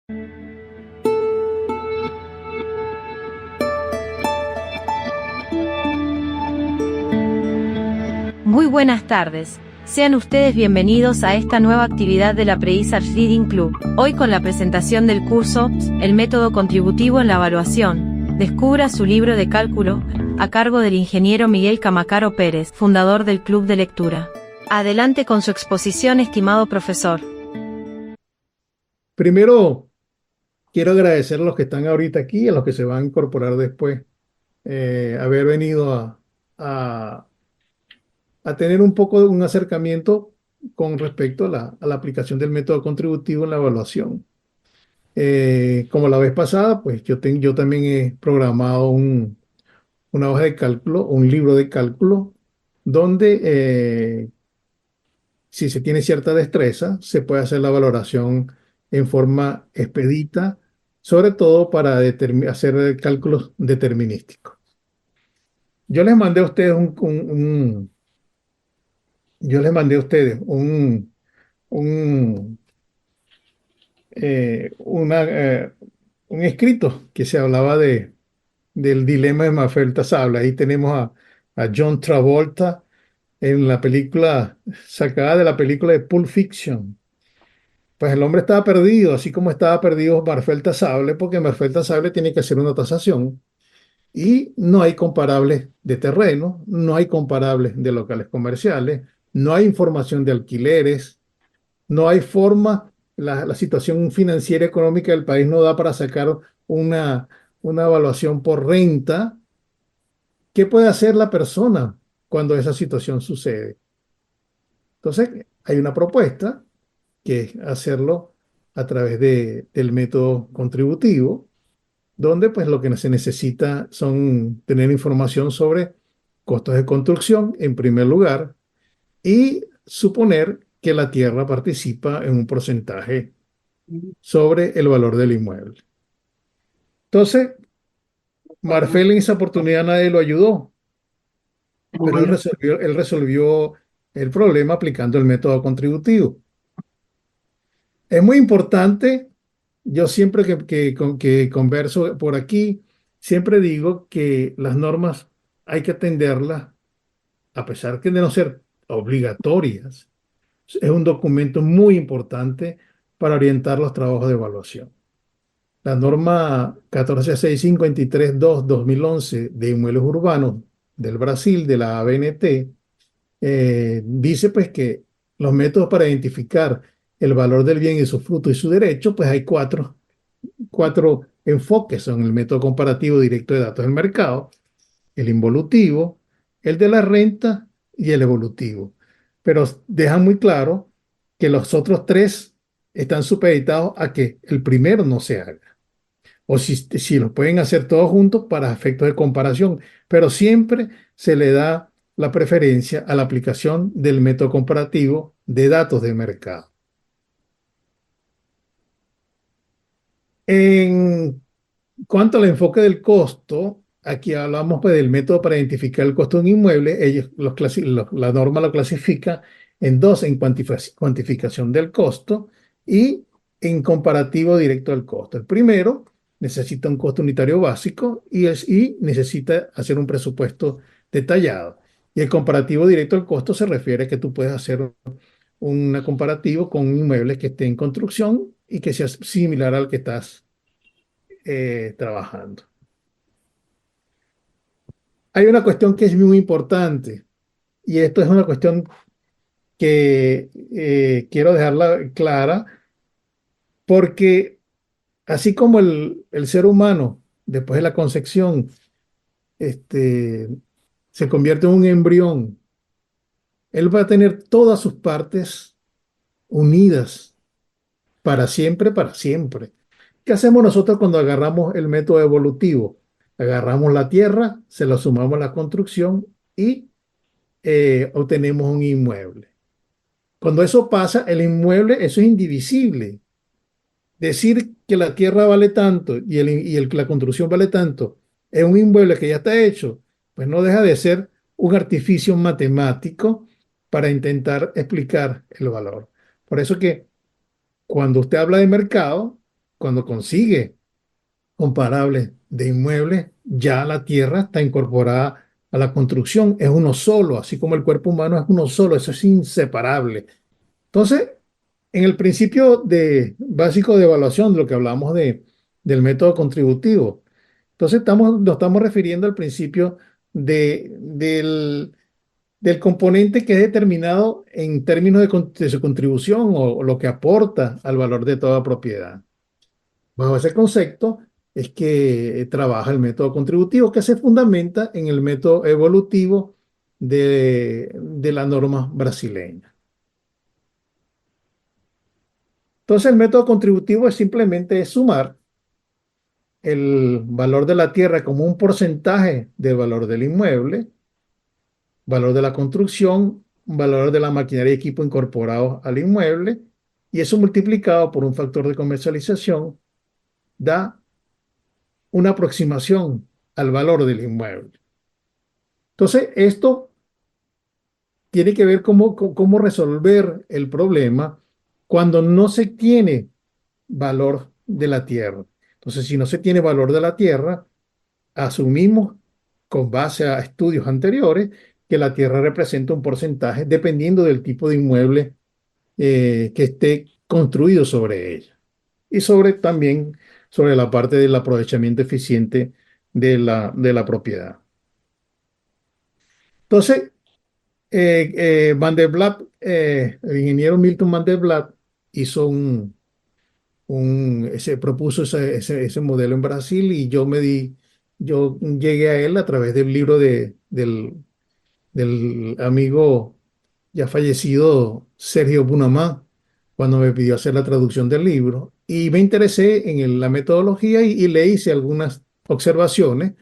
Muy buenas tardes. Sean ustedes bienvenidos a esta nueva actividad de la Pre-ISAT Reading Club. Hoy con la presentación del curso El método contributivo en la evaluación. Descubra su libro de cálculo, a cargo del ingeniero Miguel Camacaro Pérez, fundador del Club de Lectura. Adelante con su exposición, estimado profesor. Primero, quiero agradecer a los que están ahorita aquí y a los que se van a incorporar después, haber venido a tener un poco de un acercamiento con respecto a la aplicación del método contributivo en la evaluación. Como la vez pasada, pues yo también he programado una hoja de cálculo, un libro de cálculo, donde si se tiene cierta destreza, se puede hacer la valoración en forma expedita, sobre todo para hacer cálculos determinísticos. Yo les mandé a ustedes yo les mandé a ustedes un, una, un escrito que se hablaba del dilema de Mafalda-Sable. Ahí tenemos a John Travolta en la película, sacada de la película de Pulp Fiction. Pues el hombre estaba perdido, así como estaba perdido Mafalda-Sable, porque Mafalda-Sable tiene que hacer una tasación y no hay comparables de terreno, no hay comparables de locales comerciales, no hay información de alquileres, no hay forma, la situación financiera económica del país no da para sacar una evaluación por renta. ¿Qué puede hacer la persona cuando esa situación sucede? Entonces, hay una propuesta que es hacerlo a través del método contributivo, donde pues lo que se necesita son tener información sobre costos de construcción en primer lugar y suponer que la tierra participa en un porcentaje sobre el valor del inmueble. Entonces, Marfel en esa oportunidad nadie lo ayudó, pero él resolvió el problema aplicando el método contributivo. Es muy importante, yo siempre que converso por aquí, siempre digo que las normas hay que atenderlas, a pesar de no ser obligatorias. Es un documento muy importante para orientar los trabajos de evaluación. La norma 14652-2011 de inmuebles urbanos del Brasil, de la ABNT, dice pues que los métodos para identificar el valor del bien y su fruto y su derecho, pues hay cuatro enfoques. Son el método comparativo directo de datos del mercado, el involutivo, el de la renta y el evolutivo. Pero dejan muy claro que los otros tres están supeditados a que el primero no se haga. O si lo pueden hacer todos juntos para efectos de comparación, pero siempre se le da la preferencia a la aplicación del método comparativo de datos de mercado. En cuanto al enfoque del costo, aquí hablamos pues, del método para identificar el costo de un inmueble. La norma lo clasifica en dos, en cuantificación del costo y en comparativo directo del costo. El primero necesita un costo unitario básico y necesita hacer un presupuesto detallado. Y el comparativo directo del costo se refiere a que tú puedes hacer un comparativo con un inmueble que esté en construcción y que sea similar al que estás trabajando. Hay una cuestión que es muy importante y esto es una cuestión que quiero dejarla clara porque así como el ser humano después de la concepción se convierte en un embrión, él va a tener todas sus partes unidas para siempre, para siempre. ¿Qué hacemos nosotros cuando agarramos el método evolutivo? Agarramos la tierra, se la sumamos a la construcción y obtenemos un inmueble. Cuando eso pasa, el inmueble, eso es indivisible. Decir que la tierra vale tanto y la construcción vale tanto en un inmueble que ya está hecho, pues no deja de ser un artificio matemático para intentar explicar el valor. Por eso que cuando usted habla de mercado, cuando consigue comparables de inmuebles, ya la tierra está incorporada a la construcción, es uno solo, así como el cuerpo humano es uno solo, eso es inseparable. Entonces, en el principio básico de evaluación, de lo que hablamos del método contributivo, entonces nos estamos refiriendo al principio del componente que es determinado en términos de su contribución o lo que aporta al valor de toda propiedad. Bajo ese concepto es que trabaja el método contributivo, que se fundamenta en el método evolutivo de la norma brasileña. Entonces, el método contributivo es simplemente sumar el valor de la tierra como un porcentaje del valor del inmueble, valor de la construcción, valor de la maquinaria y equipo incorporados al inmueble, y eso multiplicado por un factor de comercialización da una aproximación al valor del inmueble. Entonces, esto tiene que ver cómo resolver el problema cuando no se tiene valor de la tierra. Entonces, si no se tiene valor de la tierra, asumimos con base a estudios anteriores que la tierra representa un porcentaje dependiendo del tipo de inmueble que esté construido sobre ella y también sobre la parte del aprovechamiento eficiente de la propiedad. Entonces, Van der Blatt, el ingeniero Milton Van der Blatt hizo propuso ese modelo en Brasil y yo llegué a él a través del libro del amigo ya fallecido Sergio Bunamá, cuando me pidió hacer la traducción del libro. Y me interesé en la metodología y le hice algunas observaciones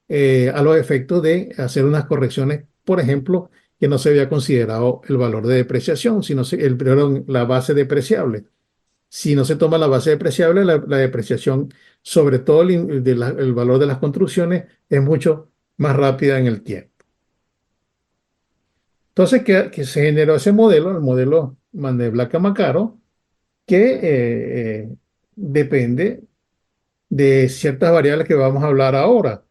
a los efectos de hacer unas correcciones, por ejemplo, que no se había considerado el valor de depreciación, sino perdón, la base depreciable. Si no se toma la base depreciable, la depreciación, sobre todo el valor de las construcciones, es mucho más rápida en el tiempo. Entonces, que se generó ese modelo, el modelo Mandel-Black-Macaro, que depende de ciertas variables que vamos a hablar ahora.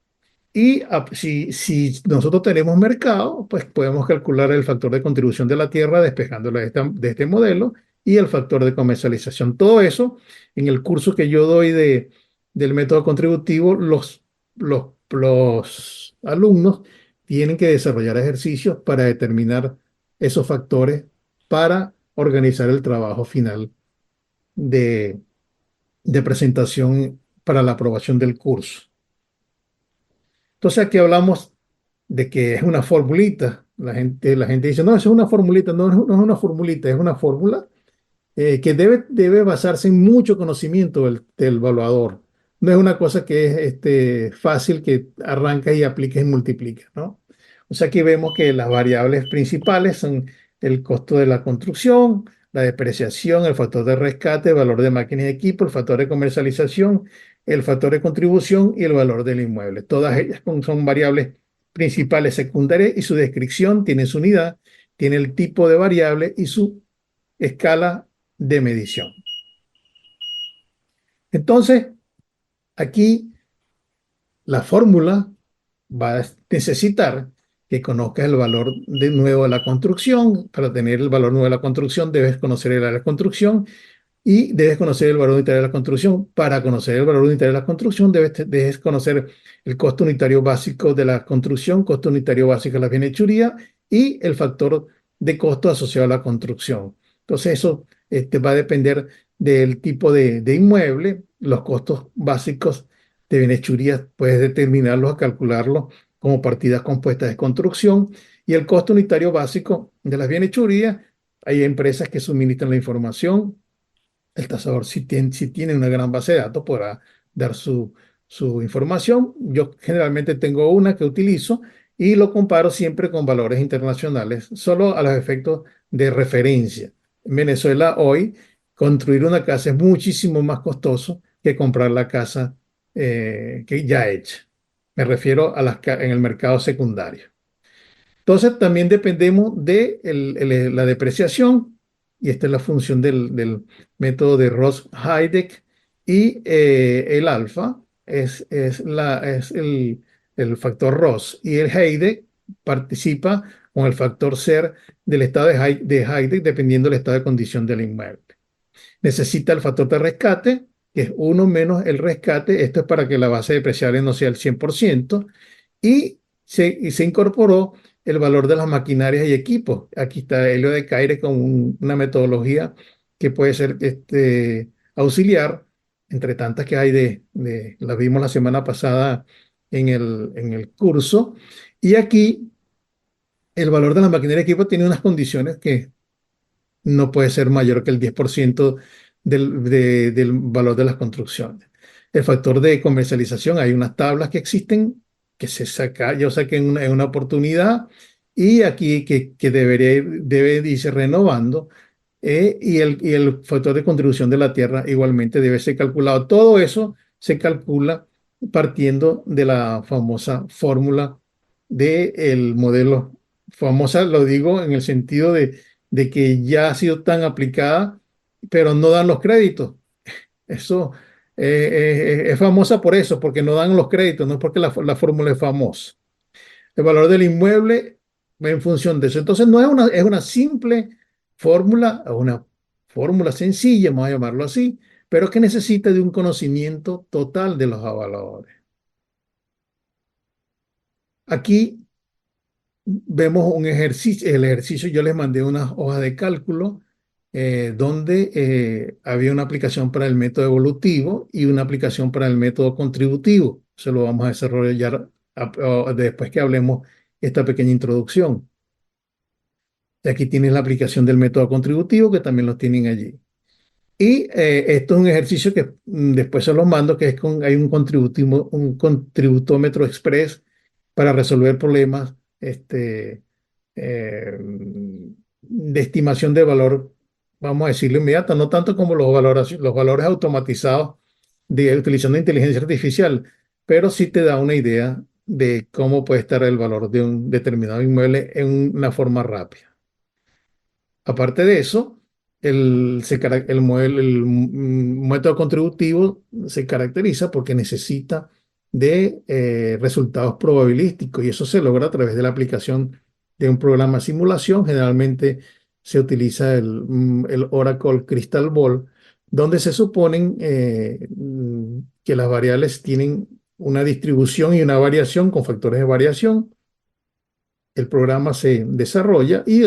Y si nosotros tenemos mercado, pues podemos calcular el factor de contribución de la tierra despejándolo de este modelo y el factor de comercialización. Todo eso en el curso que yo doy del método contributivo, los alumnos tienen que desarrollar ejercicios para determinar esos factores para organizar el trabajo final de, de presentación para la aprobación del curso. Entonces aquí hablamos de que es una formulita. La gente dice, no, eso es una formulita. No, no es una formulita, es una fórmula que debe basarse en mucho conocimiento del evaluador. No es una cosa que es fácil que arranca y aplica y multiplica, ¿no? O sea, aquí vemos que las variables principales son el costo de la construcción, la depreciación, el factor de rescate, el valor de máquinas y equipo, el factor de comercialización, el factor de contribución y el valor del inmueble. Todas ellas son variables principales, secundarias y su descripción tiene su unidad, tiene el tipo de variable y su escala de medición. Entonces, aquí la fórmula va a necesitar que conozcas el valor de nuevo de la construcción. Para tener el valor nuevo de la construcción, debes conocer el área de construcción y debes conocer el valor unitario de la construcción. Para conocer el valor unitario de la construcción, debes conocer el costo unitario básico de la construcción, costo unitario básico de la bienhechuría y el factor de costo asociado a la construcción. Entonces, eso va a depender del tipo de inmueble, los costos básicos de bienhechuría, puedes determinarlos, calcularlos como partidas compuestas de construcción y el costo unitario básico de las bienhechurías. Hay empresas que suministran la información. El tasador, si tiene una gran base de datos, podrá dar su información. Yo generalmente tengo una que utilizo y lo comparo siempre con valores internacionales, solo a los efectos de referencia. En Venezuela hoy, construir una casa es muchísimo más costoso que comprar la casa que ya hecha. Me refiero a en el mercado secundario. Entonces, también dependemos de la depreciación, y esta es la función del método de Ross-Heideck, y el alfa es el factor Ross, y el Heide participa con el factor SER del estado de Heide dependiendo del estado de condición del inmueble. Necesita el factor de rescate, que es uno menos el rescate. Esto es para que la base depreciable no sea el 100%. Y se incorporó el valor de las maquinarias y equipos. Aquí está Helio de Caire con una metodología que puede ser auxiliar, entre tantas que hay las vimos la semana pasada en el curso. Y aquí el valor de las maquinarias y equipos tiene unas condiciones que no puede ser mayor que el 10% del valor de las construcciones. El factor de comercialización, hay unas tablas que existen que yo saqué en una oportunidad, y aquí que debe irse renovando, y el factor de contribución de la tierra igualmente debe ser calculado. Todo eso se calcula partiendo de la famosa fórmula del modelo. Famosa, lo digo en el sentido de que ya ha sido tan aplicada, pero no dan los créditos. Eso es famosa por eso, porque no dan los créditos, no es porque la fórmula es famosa. El valor del inmueble va en función de eso. Entonces no es una simple fórmula, o una fórmula sencilla, vamos a llamarlo así, pero que necesita de un conocimiento total de los valores. Aquí vemos un ejercicio. El ejercicio, yo les mandé unas hojas de cálculo donde había una aplicación para el método evolutivo y una aplicación para el método contributivo. Se lo vamos a desarrollar después que hablemos esta pequeña introducción. Y aquí tienes la aplicación del método contributivo, que también lo tienen allí. Y esto es un ejercicio que después se los mando, que hay un contributómetro express para resolver problemas eh, de estimación de valor, vamos a decirlo inmediato, no tanto como los valores automatizados utilizando inteligencia artificial, pero sí te da una idea de cómo puede estar el valor de un determinado inmueble en una forma rápida. Aparte de eso, el método contributivo se caracteriza porque necesita de resultados probabilísticos, y eso se logra a través de la aplicación de un programa de simulación. Generalmente se utiliza el Oracle Crystal Ball, donde se suponen que las variables tienen una distribución y una variación con factores de variación. El programa se desarrolla y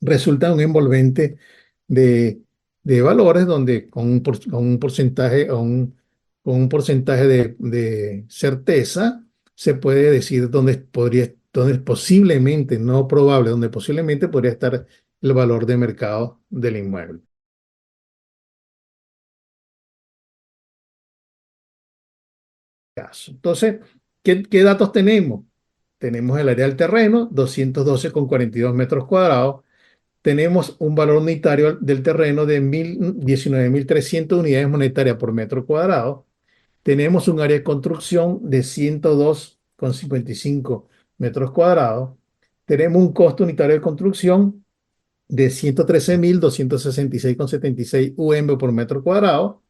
resulta un envolvente de valores donde con un porcentaje, con un porcentaje de certeza se puede decir dónde posiblemente, no probable, donde posiblemente podría estar el valor de mercado del inmueble. Entonces, ¿qué datos tenemos? Tenemos el área del terreno, 212,42 metros cuadrados. Tenemos un valor unitario del terreno de 19.300 unidades monetarias por metro cuadrado. Tenemos un área de construcción de 102,55 metros cuadrados. Tenemos un costo unitario de construcción de 113.266,76 UM por metro cuadrado.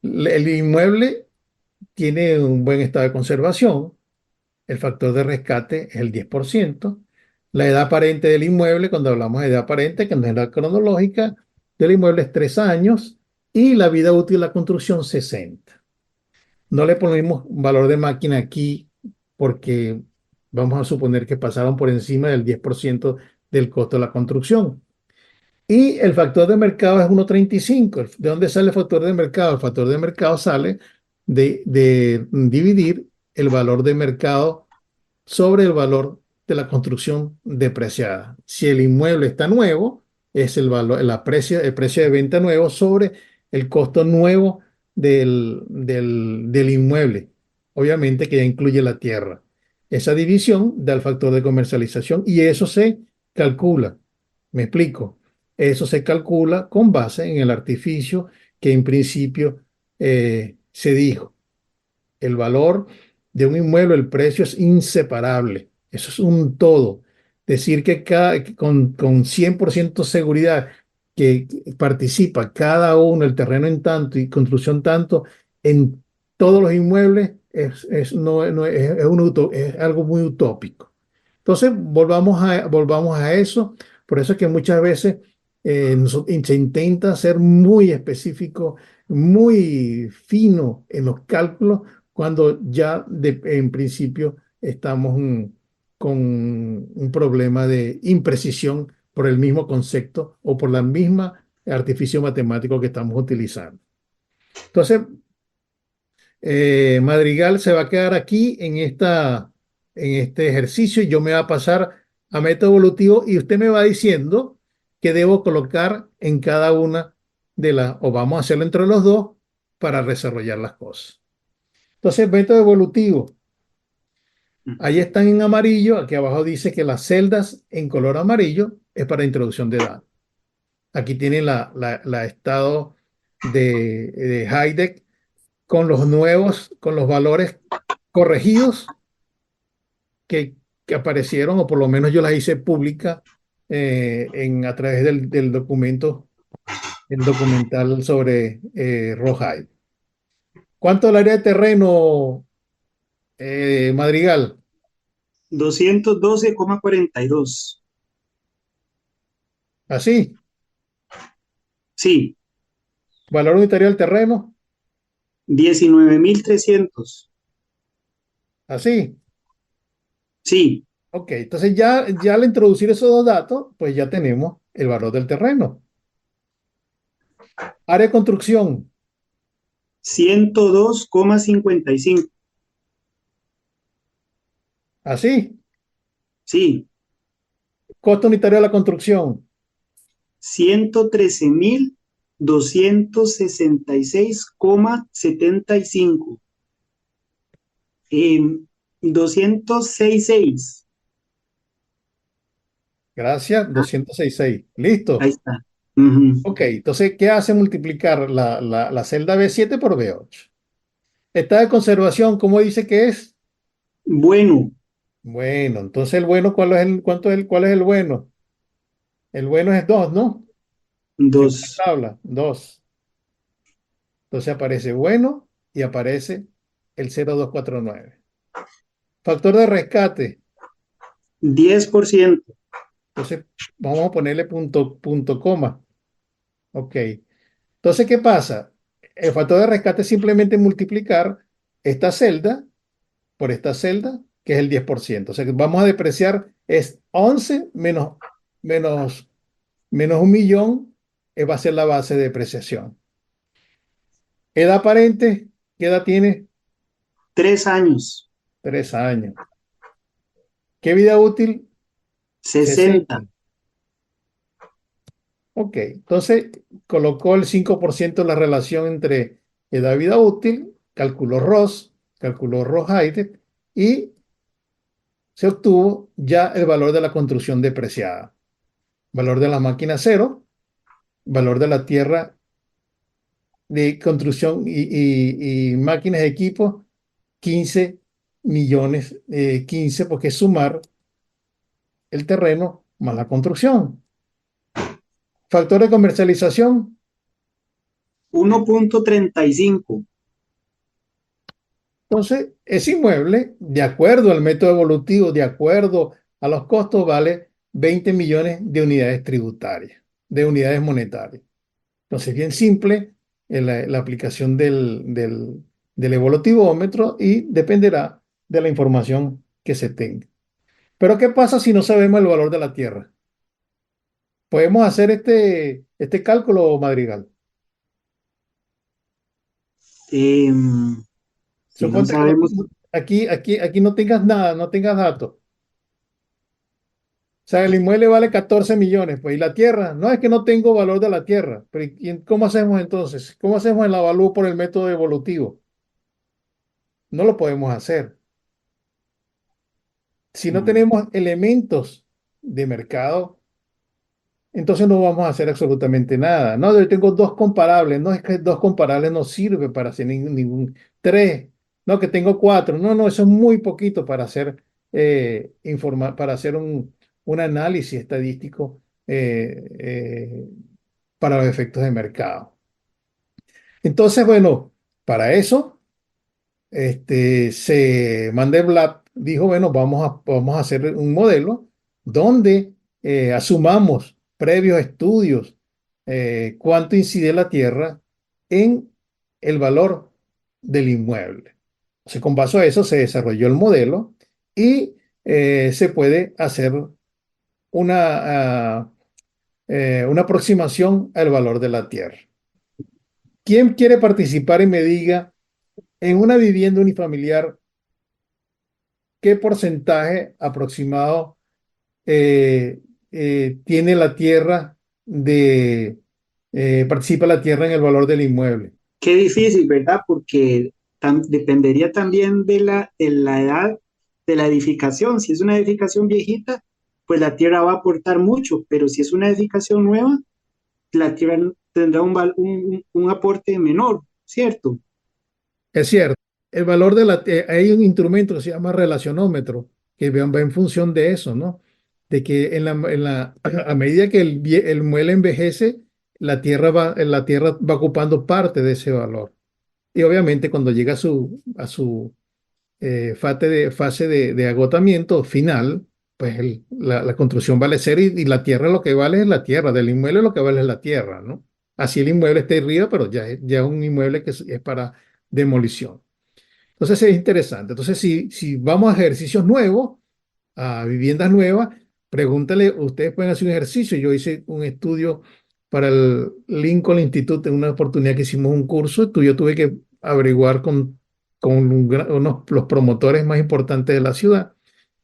El inmueble tiene un buen estado de conservación. El factor de rescate es el 10%. La edad aparente del inmueble, cuando hablamos de edad aparente, que no es la cronológica, del inmueble es 3 años, y la vida útil de la construcción 60. No le ponemos valor de máquina aquí porque vamos a suponer que pasaron por encima del 10% del costo de la construcción. Y el factor de mercado es 1,35. ¿De dónde sale el factor de mercado? El factor de mercado sale de dividir el valor de mercado sobre el valor de la construcción depreciada. Si el inmueble está nuevo, es el valor, el precio de venta nuevo sobre el costo nuevo del inmueble. Obviamente que ya incluye la tierra. Esa división da el factor de comercialización, y eso se calcula. Me explico. Eso se calcula con base en el artificio que en principio se dijo. El valor de un inmueble, el precio es inseparable. Eso es un todo. Decir que con 100% seguridad que participa cada uno, el terreno en tanto y construcción tanto, en todos los inmuebles, es algo muy utópico. Entonces, volvamos a eso. Por eso es que muchas veces se intenta ser muy específico, muy fino en los cálculos, cuando ya en principio estamos con un problema de imprecisión por el mismo concepto o por la misma artificio matemático que estamos utilizando. Entonces, Madrigal se va a quedar aquí en este ejercicio y yo me voy a pasar a método evolutivo y usted me va diciendo que debo colocar en cada una de las, o vamos a hacerlo entre los dos para desarrollar las cosas. Entonces, método evolutivo. Ahí están en amarillo, aquí abajo dice que las celdas en color amarillo es para introducción de datos. Aquí tienen la estado de Heideck con los nuevos, con los valores corregidos que aparecieron, o por lo menos yo las hice pública a través del documento, el documental sobre Rawhide. ¿Cuánto es el área de terreno, Madrigal? 212,42. Así, Sí, valor unitario del terreno, 19.300. así. Sí, Ok, entonces ya al introducir esos dos datos, pues ya tenemos el valor del terreno. Área de construcción, 102,55. así. Sí, Costo unitario de la construcción, 113.266,75. 266. gracias, Ah, 266. ahí Listo. está. Ujú. Ok, entonces, ¿qué hace multiplicar la celda B7 por B8? Estado de conservación, ¿cómo dice que es? Bueno, Bueno, entonces el bueno, ¿cuál es el bueno? El bueno es 2, ¿no? Según la 2. tabla, 2. Entonces aparece bueno y aparece el 0,249. Factor de rescate. 10%. Entonces, vamos a ponerle punto coma. Ok. Entonces, ¿qué pasa? El factor de rescate es simplemente multiplicar esta celda por esta celda, que es el 10%. O sea, que vamos a depreciar, es 11 menos 1.000.000, va a ser la base de depreciación. Edad aparente, ¿qué edad tiene? 3 años. 3 años. ¿Qué vida útil? 60. 60. Ok, entonces colocó el 5% de la relación entre edad y vida útil, calculó Ross-Heidt y se obtuvo ya el valor de la construcción depreciada. Valor de la máquina cero, valor de la tierra de construcción y máquinas de equipo, 15 millones, 15 porque es sumar el terreno más la construcción. Factor de comercialización, 1,35. entonces, ese inmueble, de acuerdo al método evolutivo, de acuerdo a los costos, vale 20 millones de unidades tributarias, de unidades monetarias. Entonces, bien simple la aplicación del evolutivómetro y dependerá de la información que se tenga. Pero, ¿qué pasa si no sabemos el valor de la tierra? ¿Podemos hacer este cálculo, Madrigal? Si no Suponte que sabemos, aquí no tengas nada, no tengas datos. O sea, el inmueble vale 14 millones, pues, y la tierra, no es que no tengo valor de la tierra, pero ¿cómo hacemos entonces? ¿Cómo hacemos el avalúo por el método evolutivo? No lo podemos hacer. Si no mm, tenemos elementos de mercado, entonces no vamos a hacer absolutamente nada. No, yo tengo dos comparables, no es que dos comparables no sirve para hacer tres, no, que tengo cuatro, no, no, eso es muy poquito para hacer, para hacer un análisis estadístico para los efectos de mercado. Entonces, bueno, para eso, Mandelbrot dijo, bueno, vamos a hacer un modelo donde asumamos previos estudios cuánto incide la tierra en el valor del inmueble. Entonces, con base a eso se desarrolló el modelo y se puede hacer una, una aproximación al valor de la tierra. ¿Quién quiere participar y me diga en una vivienda unifamiliar qué porcentaje aproximado tiene la tierra participa la tierra en el valor del inmueble? Qué difícil, ¿verdad? Porque dependería también de la edad de la edificación. Si es una edificación viejita, pues la tierra va a aportar mucho, pero si es una edificación nueva, la tierra tendrá un aporte menor, ¿cierto? Es cierto. El valor hay un instrumento que se llama relacionómetro que va en función de eso, ¿no? De que a medida que el mueble envejece, la tierra va ocupando parte de ese valor. Y obviamente cuando llega a su fase de agotamiento final, pues la construcción vale cero y la tierra lo que vale es la tierra, del inmueble lo que vale es la tierra, ¿no? Así el inmueble está arriba, pero ya es un inmueble que es para demolición. Entonces es interesante. Entonces, si vamos a ejercicios nuevos, a viviendas nuevas, pregúntale, ustedes pueden hacer un ejercicio. Yo hice un estudio para el Lincoln Institute en una oportunidad que hicimos un curso. Yo tuve que averiguar con los promotores más importantes de la ciudad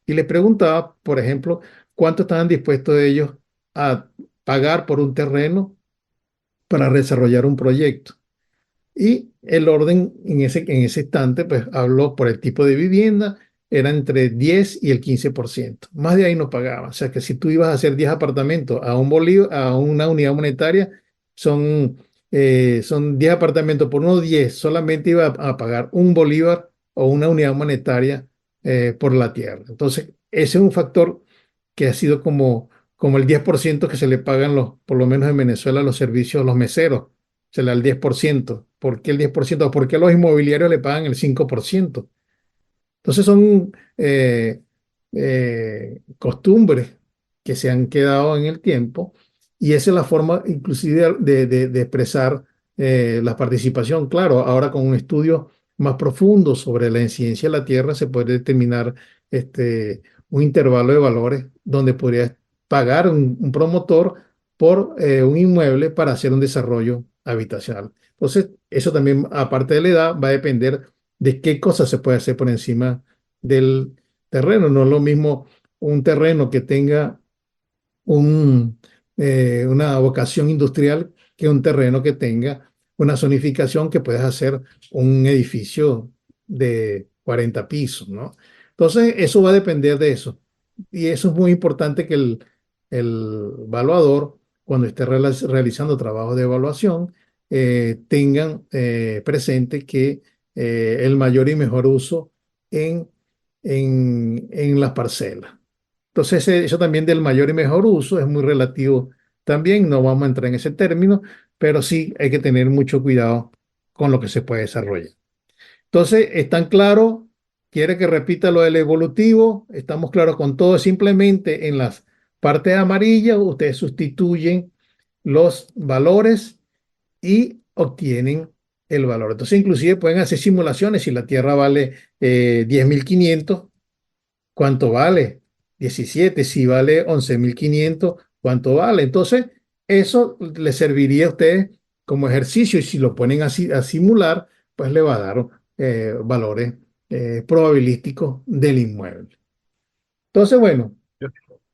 y les preguntaba, por ejemplo, cuánto estaban dispuestos ellos a pagar por un terreno para desarrollar un proyecto. Y el orden en ese instante, pues habló por el tipo de vivienda, era entre 10 y el 15%. Más de ahí no pagaba. O sea que si tú ibas a hacer 10 apartamentos a un bolívar, a una unidad monetaria, son 10 apartamentos por unos 10, solamente iba a pagar un bolívar o una unidad monetaria por la tierra. Entonces, ese es un factor que ha sido como el 10% que se le pagan por lo menos en Venezuela, los servicios, los meseros se le da el 10%. ¿Por qué el 10%? ¿Por qué los inmobiliarios le pagan el 5%? Entonces son costumbres que se han quedado en el tiempo y esa es la forma inclusive de expresar la participación. Claro, ahora con un estudio más profundo sobre la incidencia de la Tierra se puede determinar un intervalo de valores donde podría pagar un promotor por un inmueble para hacer un desarrollo habitacional. Entonces, eso también, aparte de la edad, va a depender de qué cosas se puede hacer por encima del terreno. No es lo mismo un terreno que tenga una vocación industrial que un terreno que tenga una zonificación que puedes hacer un edificio de 40 pisos, ¿no? Entonces, eso va a depender de eso. Y eso es muy importante que el evaluador, cuando esté realizando trabajos de evaluación, tengan presente que el mayor y mejor uso en, en las parcelas. Entonces, eso también del mayor y mejor uso es muy relativo también, no vamos a entrar en ese término, pero sí hay que tener mucho cuidado con lo que se puede desarrollar. Entonces, ¿están claros? ¿Quiere que repita lo del evolutivo? Estamos claros con todo, simplemente en las partes amarillas ustedes sustituyen los valores y obtienen el valor. Entonces, inclusive pueden hacer simulaciones. Si la Tierra vale 10.500, ¿cuánto vale? 17. Si vale 11.500, ¿cuánto vale? Entonces, eso le serviría a ustedes como ejercicio y si lo ponen así a simular, pues le va a dar valores probabilísticos del inmueble. Entonces, bueno,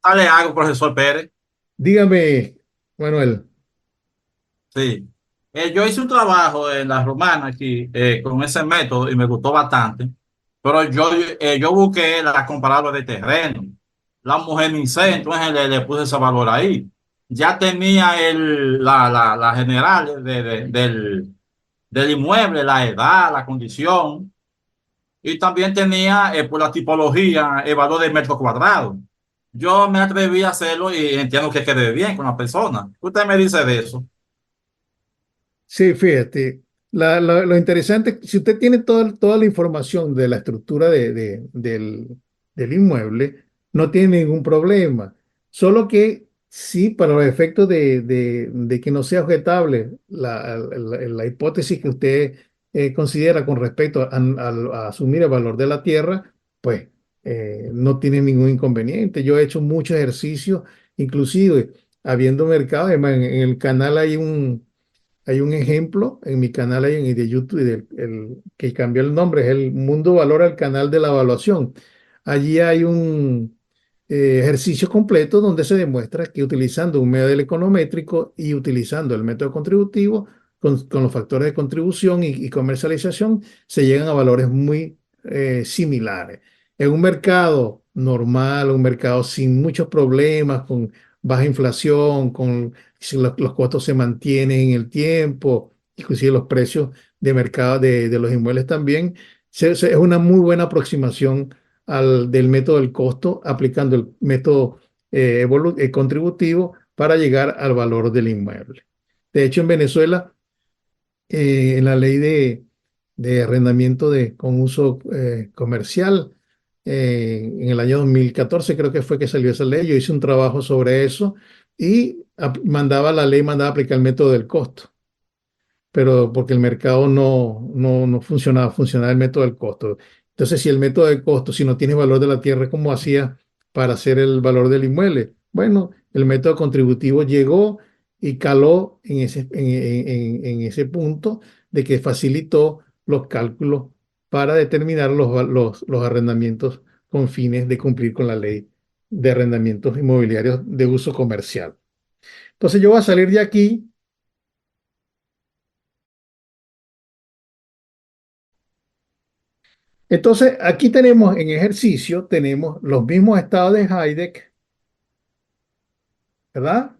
Dale algo, profesor Pérez. dígame, Manuel. Sí. Yo hice un trabajo en la Romana aquí con ese método y me gustó bastante, pero yo busqué la comparable de terreno. La mujer ni sé, entonces le puse ese valor ahí. Ya tenía la general del inmueble, la edad, la condición, y también tenía por la tipología el valor del metro cuadrado. Yo me atreví a hacerlo y entiendo que quede bien con la persona. ¿Usted me dice de eso? Sí, fíjate, lo interesante, si usted tiene toda la información de la estructura del inmueble, no tiene ningún problema. Solo que sí, para los efectos de que no sea objetable la hipótesis que usted considera con respecto a asumir el valor de la tierra, pues no tiene ningún inconveniente. Yo he hecho muchos ejercicios, inclusive habiendo mercado, además, en el canal hay un ejemplo en mi canal ahí de YouTube que cambió el nombre, es el Mundo Valora, el canal de la evaluación. Allí hay un ejercicio completo donde se demuestra que utilizando un método econométrico y utilizando el método contributivo, con los factores de contribución y comercialización, se llegan a valores muy similares. En un mercado normal, un mercado sin muchos problemas, con baja inflación, con si los costos se mantienen en el tiempo, inclusive los precios de mercado de los inmuebles también, es una muy buena aproximación del método del costo, aplicando el método contributivo para llegar al valor del inmueble. De hecho, en Venezuela, en la ley de arrendamiento con uso comercial, en el año 2014 creo que fue que salió esa ley. Yo hice un trabajo sobre eso y mandaba aplicar el método del costo, pero porque el mercado no funcionaba el método del costo. Entonces, si el método del costo, si no tiene valor de la tierra, ¿cómo hacía para hacer el valor del inmueble? Bueno, el método contributivo llegó y caló en ese punto de que facilitó los cálculos para determinar los arrendamientos con fines de cumplir con la ley de arrendamientos inmobiliarios de uso comercial. Entonces, yo voy a salir de aquí. Entonces, aquí tenemos en ejercicio, tenemos los mismos estados de Hayek, ¿verdad?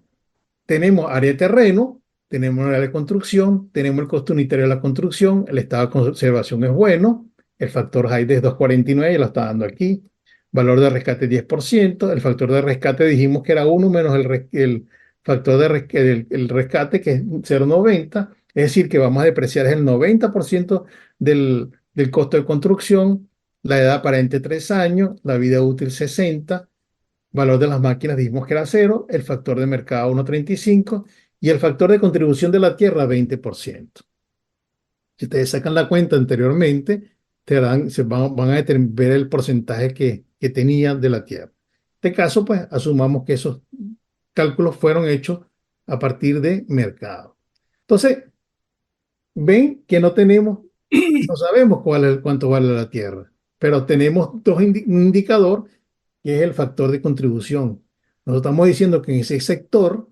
Tenemos área de terreno, tenemos área de construcción, tenemos el costo unitario de la construcción, el estado de conservación es bueno, el factor Hayek es 2,49, lo está dando aquí, valor de rescate 10%, el factor de rescate dijimos que era 1 menos el factor el rescate que es 0,90, es decir, que vamos a depreciar el 90% del costo de construcción, la edad aparente 3 años, la vida útil 60, valor de las máquinas dijimos que era 0, el factor de mercado 1,35 y el factor de contribución de la tierra 20%. Si ustedes sacan la cuenta anteriormente, van a ver el porcentaje que tenían de la tierra. En este caso, pues asumamos que esos cálculos fueron hechos a partir de mercado. Entonces, ven que no sabemos cuánto vale la tierra, pero tenemos un indicador que es el factor de contribución. Nosotros estamos diciendo que en ese sector,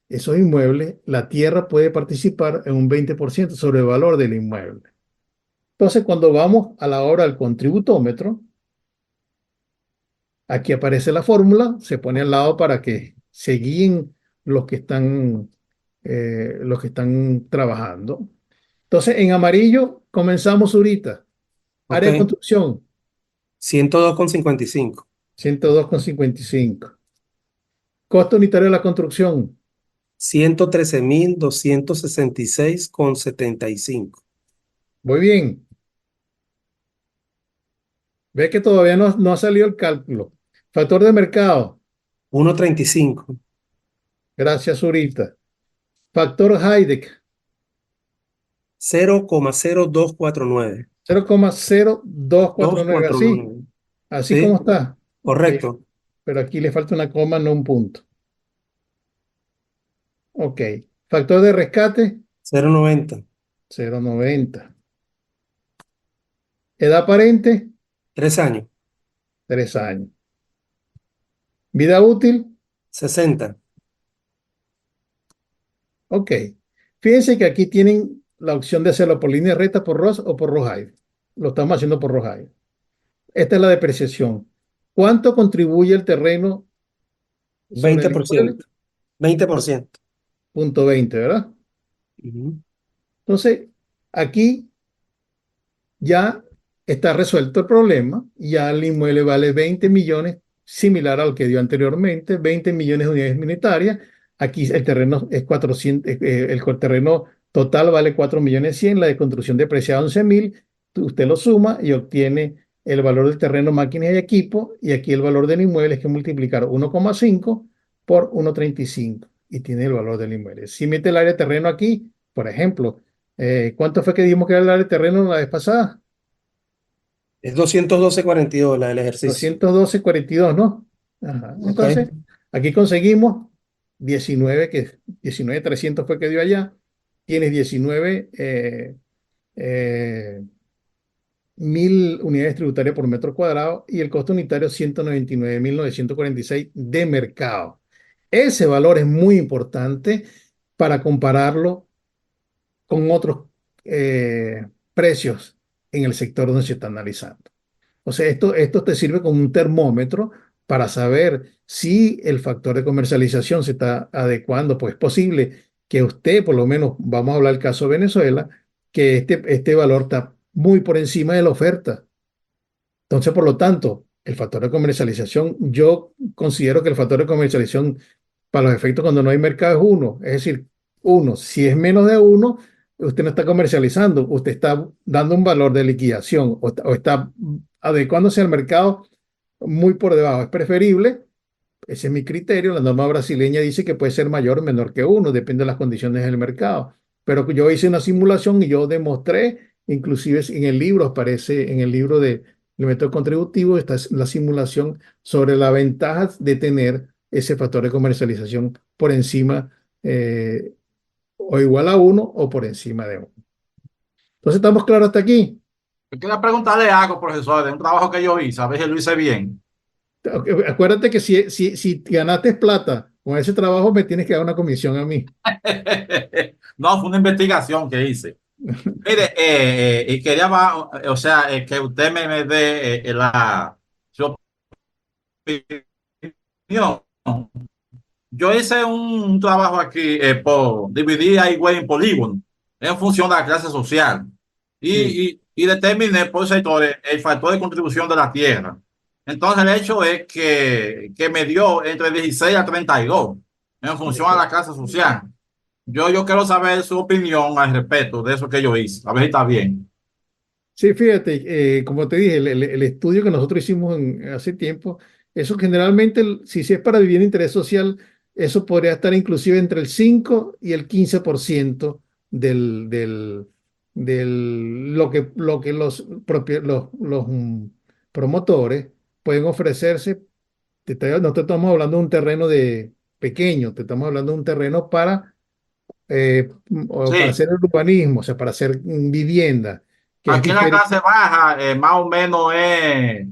esos inmuebles, la tierra puede participar en un 20% sobre el valor del inmueble. Entonces, cuando vamos a la hora del contributómetro, aquí aparece la fórmula, se pone al lado para que se guíen los que están trabajando. Entonces, en amarillo comenzamos ahorita. Área de Ok. construcción, 102,55. 102,55. Costo unitario de la construcción, 113,266,75. muy bien. Ve que todavía no ha salido el cálculo. Factor de mercado, 1,35. gracias, Zurita. Factor Hayek, 0,0249. 0,0249, así como ¿Sí? está. Sí, Correcto. pero aquí le falta una coma, no un punto. Ok. Factor de rescate, 0,90. 0,90. Edad aparente, 3 años. 3 años. Vida útil, 60. ok. Fíjense que aquí tienen la opción de hacerlo por línea recta, por ROS o por ROJAI. Lo estamos haciendo por ROJAI. Esta es la depreciación. ¿Cuánto contribuye el terreno sobre el inmueble? 20%. 20%. Punto 20, ¿verdad? Ujú. Entonces, aquí ya está resuelto el problema. Ya el inmueble vale 20 millones, similar al que dio anteriormente, 20 millones de unidades unitarias. Aquí el terreno es 400, el terreno Total vale 4.100.000, la de construcción depreciada 11.000. Usted lo suma y obtiene el valor del terreno, máquinas y equipo, y aquí el valor del inmueble es que multiplicar 1,5 por 1,35 y tiene el valor del inmueble. Si mete el área de terreno aquí, por ejemplo, ¿cuánto fue que dijimos que era el área de terreno la vez pasada? Es 212,42 la del ejercicio. 212,42, ¿no? Ajá. Ok. Entonces, aquí conseguimos 19, que 19,300 fue que dio allá. Tienes 19 mil unidades tributarias por metro cuadrado y el costo unitario 199.946 de mercado. Ese valor es muy importante para compararlo con otros precios en el sector donde se está analizando. O sea, esto te sirve como un termómetro para saber si el factor de comercialización se está adecuando. Pues es posible que usted, por lo menos, vamos a hablar del caso de Venezuela, que este valor está muy por encima de la oferta. Entonces, por lo tanto, el factor de comercialización, yo considero que el factor de comercialización para los efectos cuando no hay mercado es uno. Es decir, uno, si es menos de uno, usted no está comercializando, usted está dando un valor de liquidación o está adecuándose al mercado muy por debajo. Es preferible, ese es mi criterio, la norma brasileña dice que puede ser mayor o menor que uno, depende de las condiciones del mercado. Pero yo hice una simulación y yo demostré, inclusive en el libro, aparece en el libro de el método contributivo, está la simulación sobre la ventaja de tener ese factor de comercialización por encima o igual a uno o por encima de uno. Entonces, ¿estamos claros hasta aquí? Yo quería preguntarle algo, profesor, de un trabajo que yo hice, a ver si lo hice bien. Acuérdate que si ganaste plata con ese trabajo, me tienes que dar una comisión a mí. No, fue una investigación que hice. Mire, y quería, o sea, que usted me dé su opinión. Yo hice un trabajo aquí por dividir a Higüey en polígono en función de la clase social Sí, y determiné por sectores el factor de contribución de la tierra. Entonces, el hecho es que me dio entre 16 a 32 en función a la clase social. Yo quiero saber su opinión al respecto de eso que yo hice, a ver si está bien. sí, fíjate, como te dije, el estudio que nosotros hicimos hace tiempo, eso generalmente, si es para vivir en interés social, eso podría estar inclusive entre el 5 y el 15% lo que los promotores pueden ofrecerse. No te estamos hablando de un terreno pequeño, te estamos hablando de un terreno o para Sí, hacer urbanismo, o sea, para hacer vivienda, que es aquí en la diferente. clase baja más o menos es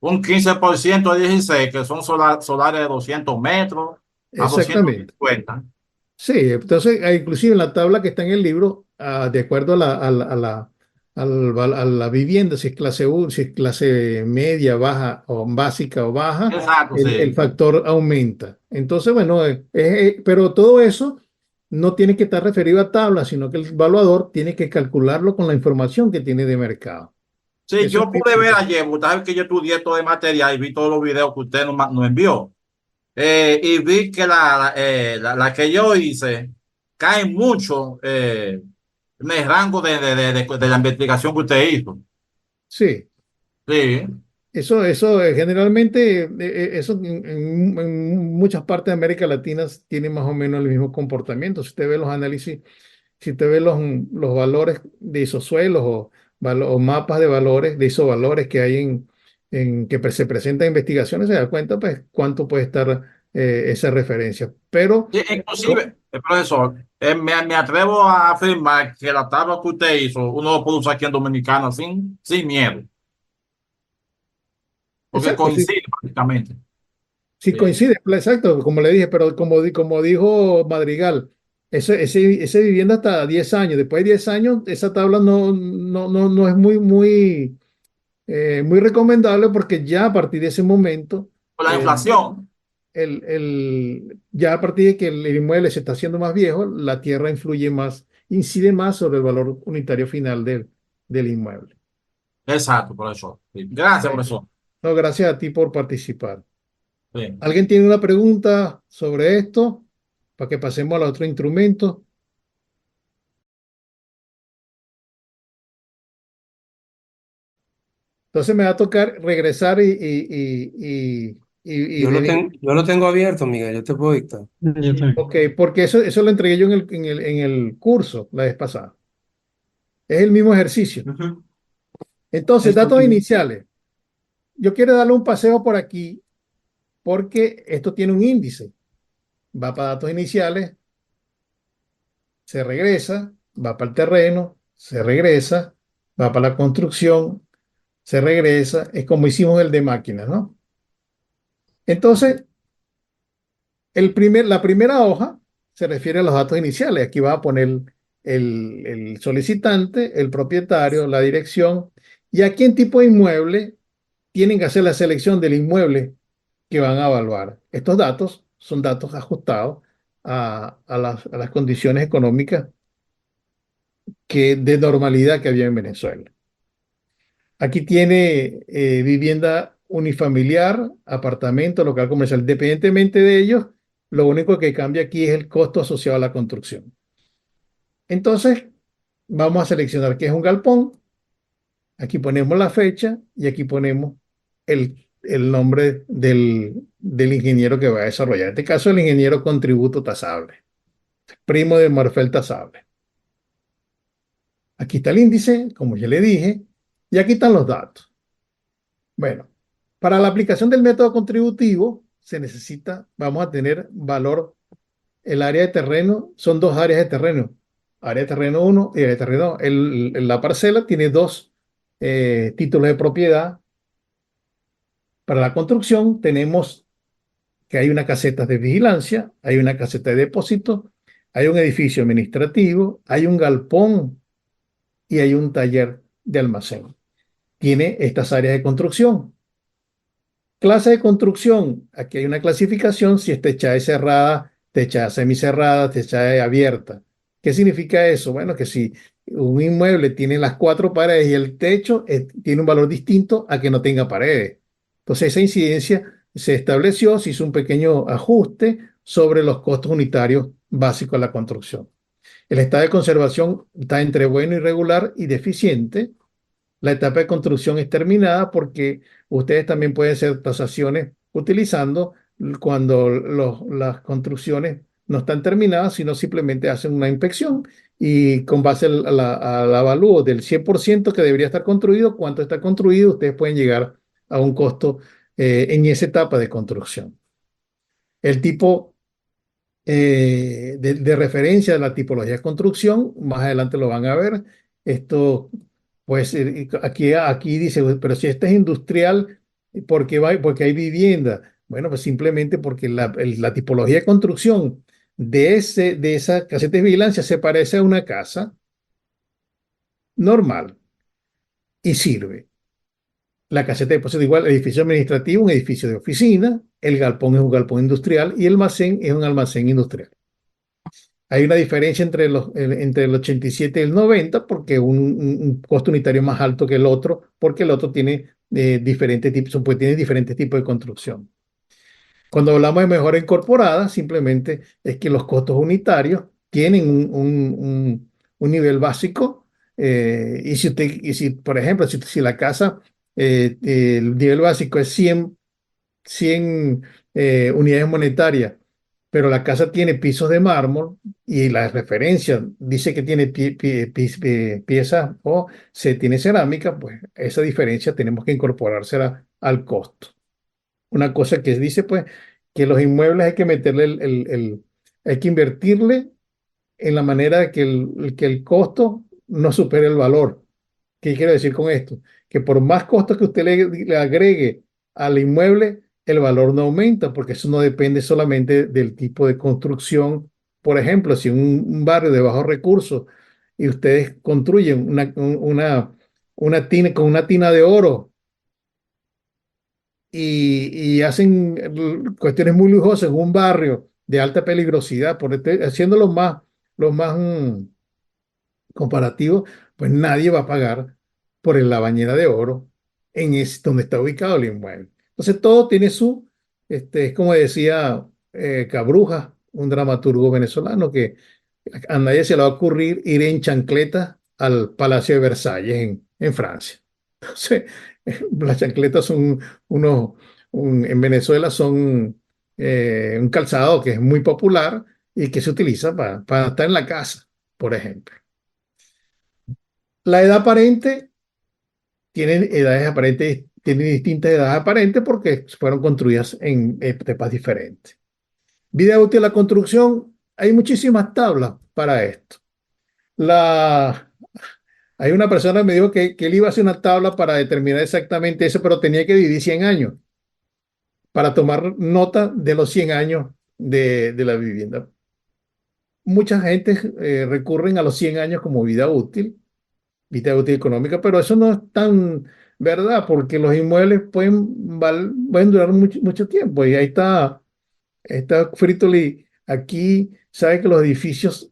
un 15% de 16 que son solares de 200 metros a doscientos Exactamente. cincuenta Sí, entonces, inclusive en la tabla que está en el libro, de acuerdo a la vivienda, si es clase 1, si es clase media, baja o básica o baja, Exacto, el sí. factor aumenta. Entonces, bueno, pero todo eso no tiene que estar referido a tabla, sino que el evaluador tiene que calcularlo con la información que tiene de mercado. Sí, Eso es yo muy pude ver importante. ayer, usted sabe que yo estudié todo de material y vi todos los videos que usted nos envió. Y vi que la que yo hice cae mucho en el rango de la investigación que usted hizo. Sí. Sí, Eso generalmente, eso en muchas partes de América Latina tiene más o menos el mismo comportamiento. Si usted ve los análisis, si usted ve los valores de isosuelos o mapas de valores, de isovalores que hay se presentan en investigaciones, se da cuenta pues cuánto puede estar esa referencia. Pero, sí, inclusive, profesor, me atrevo a afirmar que la tabla que usted hizo, uno lo puede usar aquí en Dominicana sin miedo, porque exacto, sí, coincide prácticamente. sí Sí. coincide, exacto, como le dije, pero como dijo Madrigal, ese vivienda hasta 10 años. Después de 10 años, esa tabla no es muy recomendable porque ya a partir de ese momento, Por la el, inflación, ya a partir de que el inmueble se está haciendo más viejo, la tierra influye más, incide más sobre el valor unitario final del inmueble. exacto, profesor. Sí. Gracias, Bueno, profesor. no, gracias a ti por participar. Sí. ¿Alguien tiene una pregunta sobre esto? Para que pasemos al otro instrumento. Entonces me va a tocar regresar y Yo lo tengo abierto, Miguel, yo te puedo dictar. Ok, porque eso lo entregué yo en el curso la vez pasada. Es el mismo ejercicio. Ujú. Entonces, datos iniciales. Yo quiero darle un paseo por aquí porque esto tiene un índice. Va para datos iniciales, se regresa, va para el terreno, se regresa, va para la construcción, se regresa. Es como hicimos el de máquinas, ¿no? Entonces, la primera hoja se refiere a los datos iniciales. Aquí va a poner el solicitante, el propietario, la dirección y aquí en tipo de inmueble tienen que hacer la selección del inmueble que van a evaluar. Estos datos son datos ajustados a las condiciones económicas de normalidad que había en Venezuela. Aquí tiene vivienda unifamiliar, apartamento, local comercial. Independientemente de ellos, lo único que cambia aquí es el costo asociado a la construcción. Entonces, vamos a seleccionar qué es un galpón. Aquí ponemos la fecha y aquí ponemos el nombre del ingeniero que va a desarrollar. En este caso, el ingeniero Contributo Tasable, primo de Marfel Tasable. Aquí está el índice, como ya le dije, y aquí están los datos. Bueno, para la aplicación del método contributivo se necesita, vamos a tener valor, el área de terreno, son dos áreas de terreno, área de terreno 1 y área de terreno 2. La parcela tiene dos títulos de propiedad. Para la construcción tenemos que hay una caseta de vigilancia, hay una caseta de depósito, hay un edificio administrativo, hay un galpón y hay un taller de almacén. Tiene estas áreas de construcción. Clase de construcción, aquí hay una clasificación, si es techada y cerrada, techada semicerrada, techada y abierta. ¿Qué significa eso? Bueno, que si un inmueble tiene las cuatro paredes y el techo tiene un valor distinto a que no tenga paredes. Entonces esa incidencia se estableció, se hizo un pequeño ajuste sobre los costos unitarios básicos de la construcción. El estado de conservación está entre bueno y regular y deficiente. La etapa de construcción es terminada porque ustedes también pueden hacer tasaciones utilizando cuando las construcciones no están terminadas, sino simplemente hacen una inspección y con base al avalúo del 100% que debería estar construido, cuánto está construido, ustedes pueden llegar a un costo en esa etapa de construcción. El tipo de referencia de la tipología de construcción, más adelante lo van a ver. Esto, pues aquí dice, pero si esta es industrial, ¿por qué hay vivienda? Bueno, pues simplemente porque la tipología de construcción de esa caseta de vigilancia se parece a una casa normal y sirve. La caseta de depósito igual, el edificio administrativo, un edificio de oficina, el galpón es un galpón industrial y el almacén es un almacén industrial. Hay una diferencia entre el 87 y el 90 porque un costo unitario más alto que el otro, porque el otro tiene diferentes tipos, pues tiene diferentes tipos de construcción. Cuando hablamos de mejora incorporada, simplemente es que los costos unitarios tienen un nivel básico y si, por ejemplo, si la casa, el nivel básico es 100 unidades monetarias, pero la casa tiene pisos de mármol y la referencia dice que tiene piezas o se tiene cerámica, pues esa diferencia tenemos que incorporársela al costo. Una cosa que dice, pues, que los inmuebles hay que meterle hay que invertirle en la manera de que el costo no supere el valor. ¿Qué quiero decir con esto? Que por más costos que usted le agregue al inmueble, el valor no aumenta, porque eso no depende solamente del tipo de construcción. Por ejemplo, si un barrio de bajos recursos y ustedes construyen una tina con una tina de oro y hacen cuestiones muy lujosas en un barrio de alta peligrosidad, haciendo los más comparativo, pues nadie va a pagar por la bañera de oro donde está ubicado el inmueble. Entonces todo tiene es como decía Cabruja, un dramaturgo venezolano, que a nadie se le va a ocurrir ir en chancleta al Palacio de Versalles en Francia. Entonces, las chancletas son en Venezuela son un calzado que es muy popular y que se utiliza para estar en la casa, por ejemplo. La edad aparente tienen edades aparentes, tienen distintas edades aparentes porque fueron construidas en etapas diferentes. Vida útil de la construcción, hay muchísimas tablas para esto. La, Hay una persona que me dijo que él iba a hacer una tabla para determinar exactamente eso, pero tenía que vivir 100 años para tomar nota de los 100 años de la vivienda. Mucha gente recurren a los 100 años como vida útil económica, pero eso no es tan verdad porque los inmuebles pueden durar mucho tiempo. Y ahí está Fritoli aquí, sabe que los edificios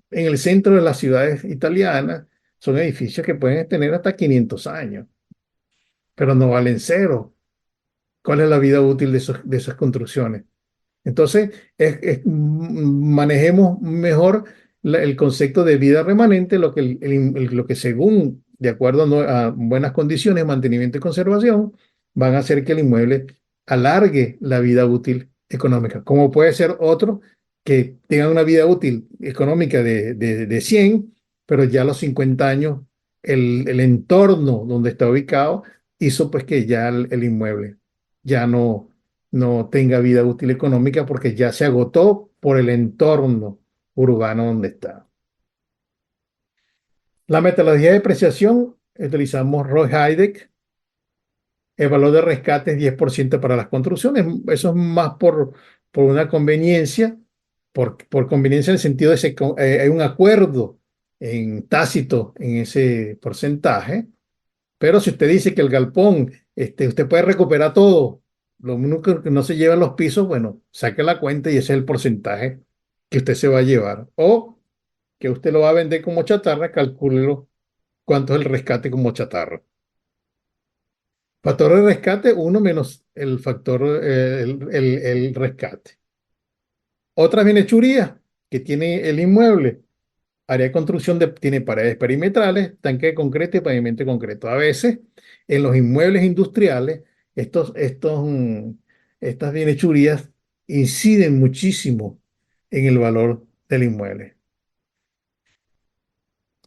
en el centro de las ciudades italianas son edificios que pueden tener hasta 500 años, pero no valen cero. ¿Cuál es la vida útil de esas construcciones? Entonces, manejemos mejor el concepto de vida remanente, lo que según, de acuerdo a buenas condiciones, mantenimiento y conservación, van a hacer que el inmueble alargue la vida útil económica. Como puede ser otro que tenga una vida útil económica de 100, pero ya a los 50 años el entorno donde está ubicado hizo pues que ya el inmueble ya no tenga vida útil económica porque ya se agotó por el entorno urbano donde está. La metodología de depreciación, utilizamos Roy Heideck. El valor de rescate es 10% para las construcciones. Eso es más por una conveniencia, por conveniencia en el sentido de que hay un acuerdo en tácito en ese porcentaje. Pero si usted dice que el galpón, usted puede recuperar todo, lo único que no se llevan los pisos, bueno, saque la cuenta y ese es el porcentaje que usted se va a llevar. O que usted lo va a vender como chatarra, calcúlelo cuánto es el rescate como chatarra. Factor de rescate, 1 menos el factor, el rescate. Otras bienhechurías que tiene el inmueble. Área de construcción tiene paredes perimetrales, tanque de concreto y pavimento de concreto. A veces, en los inmuebles industriales, estas bienhechurías inciden muchísimo en el valor del inmueble.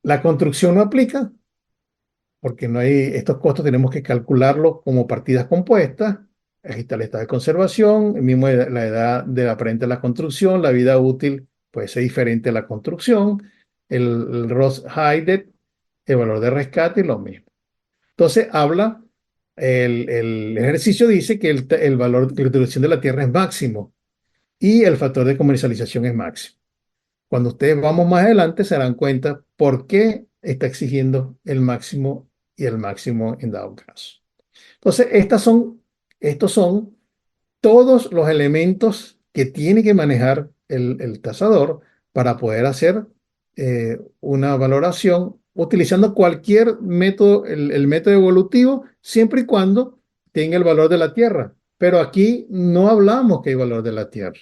La construcción no aplica porque no hay estos costos, tenemos que calcularlos como partidas compuestas. Ahí está el estado de conservación, el mismo la edad de la aparente de la construcción, la vida útil puede ser diferente a la construcción, el Ross Heider, el valor de rescate y lo mismo. Entonces el ejercicio dice que el valor de utilización de la tierra es máximo y el factor de comercialización es máximo. Cuando ustedes vamos más adelante se darán cuenta por qué está exigiendo el máximo y el máximo en dado caso. Entonces, estos son todos los elementos que tiene que manejar el tasador para poder hacer una valoración utilizando cualquier método, el método evolutivo, siempre y cuando tenga el valor de la tierra. Pero aquí no hablamos que hay valor de la tierra.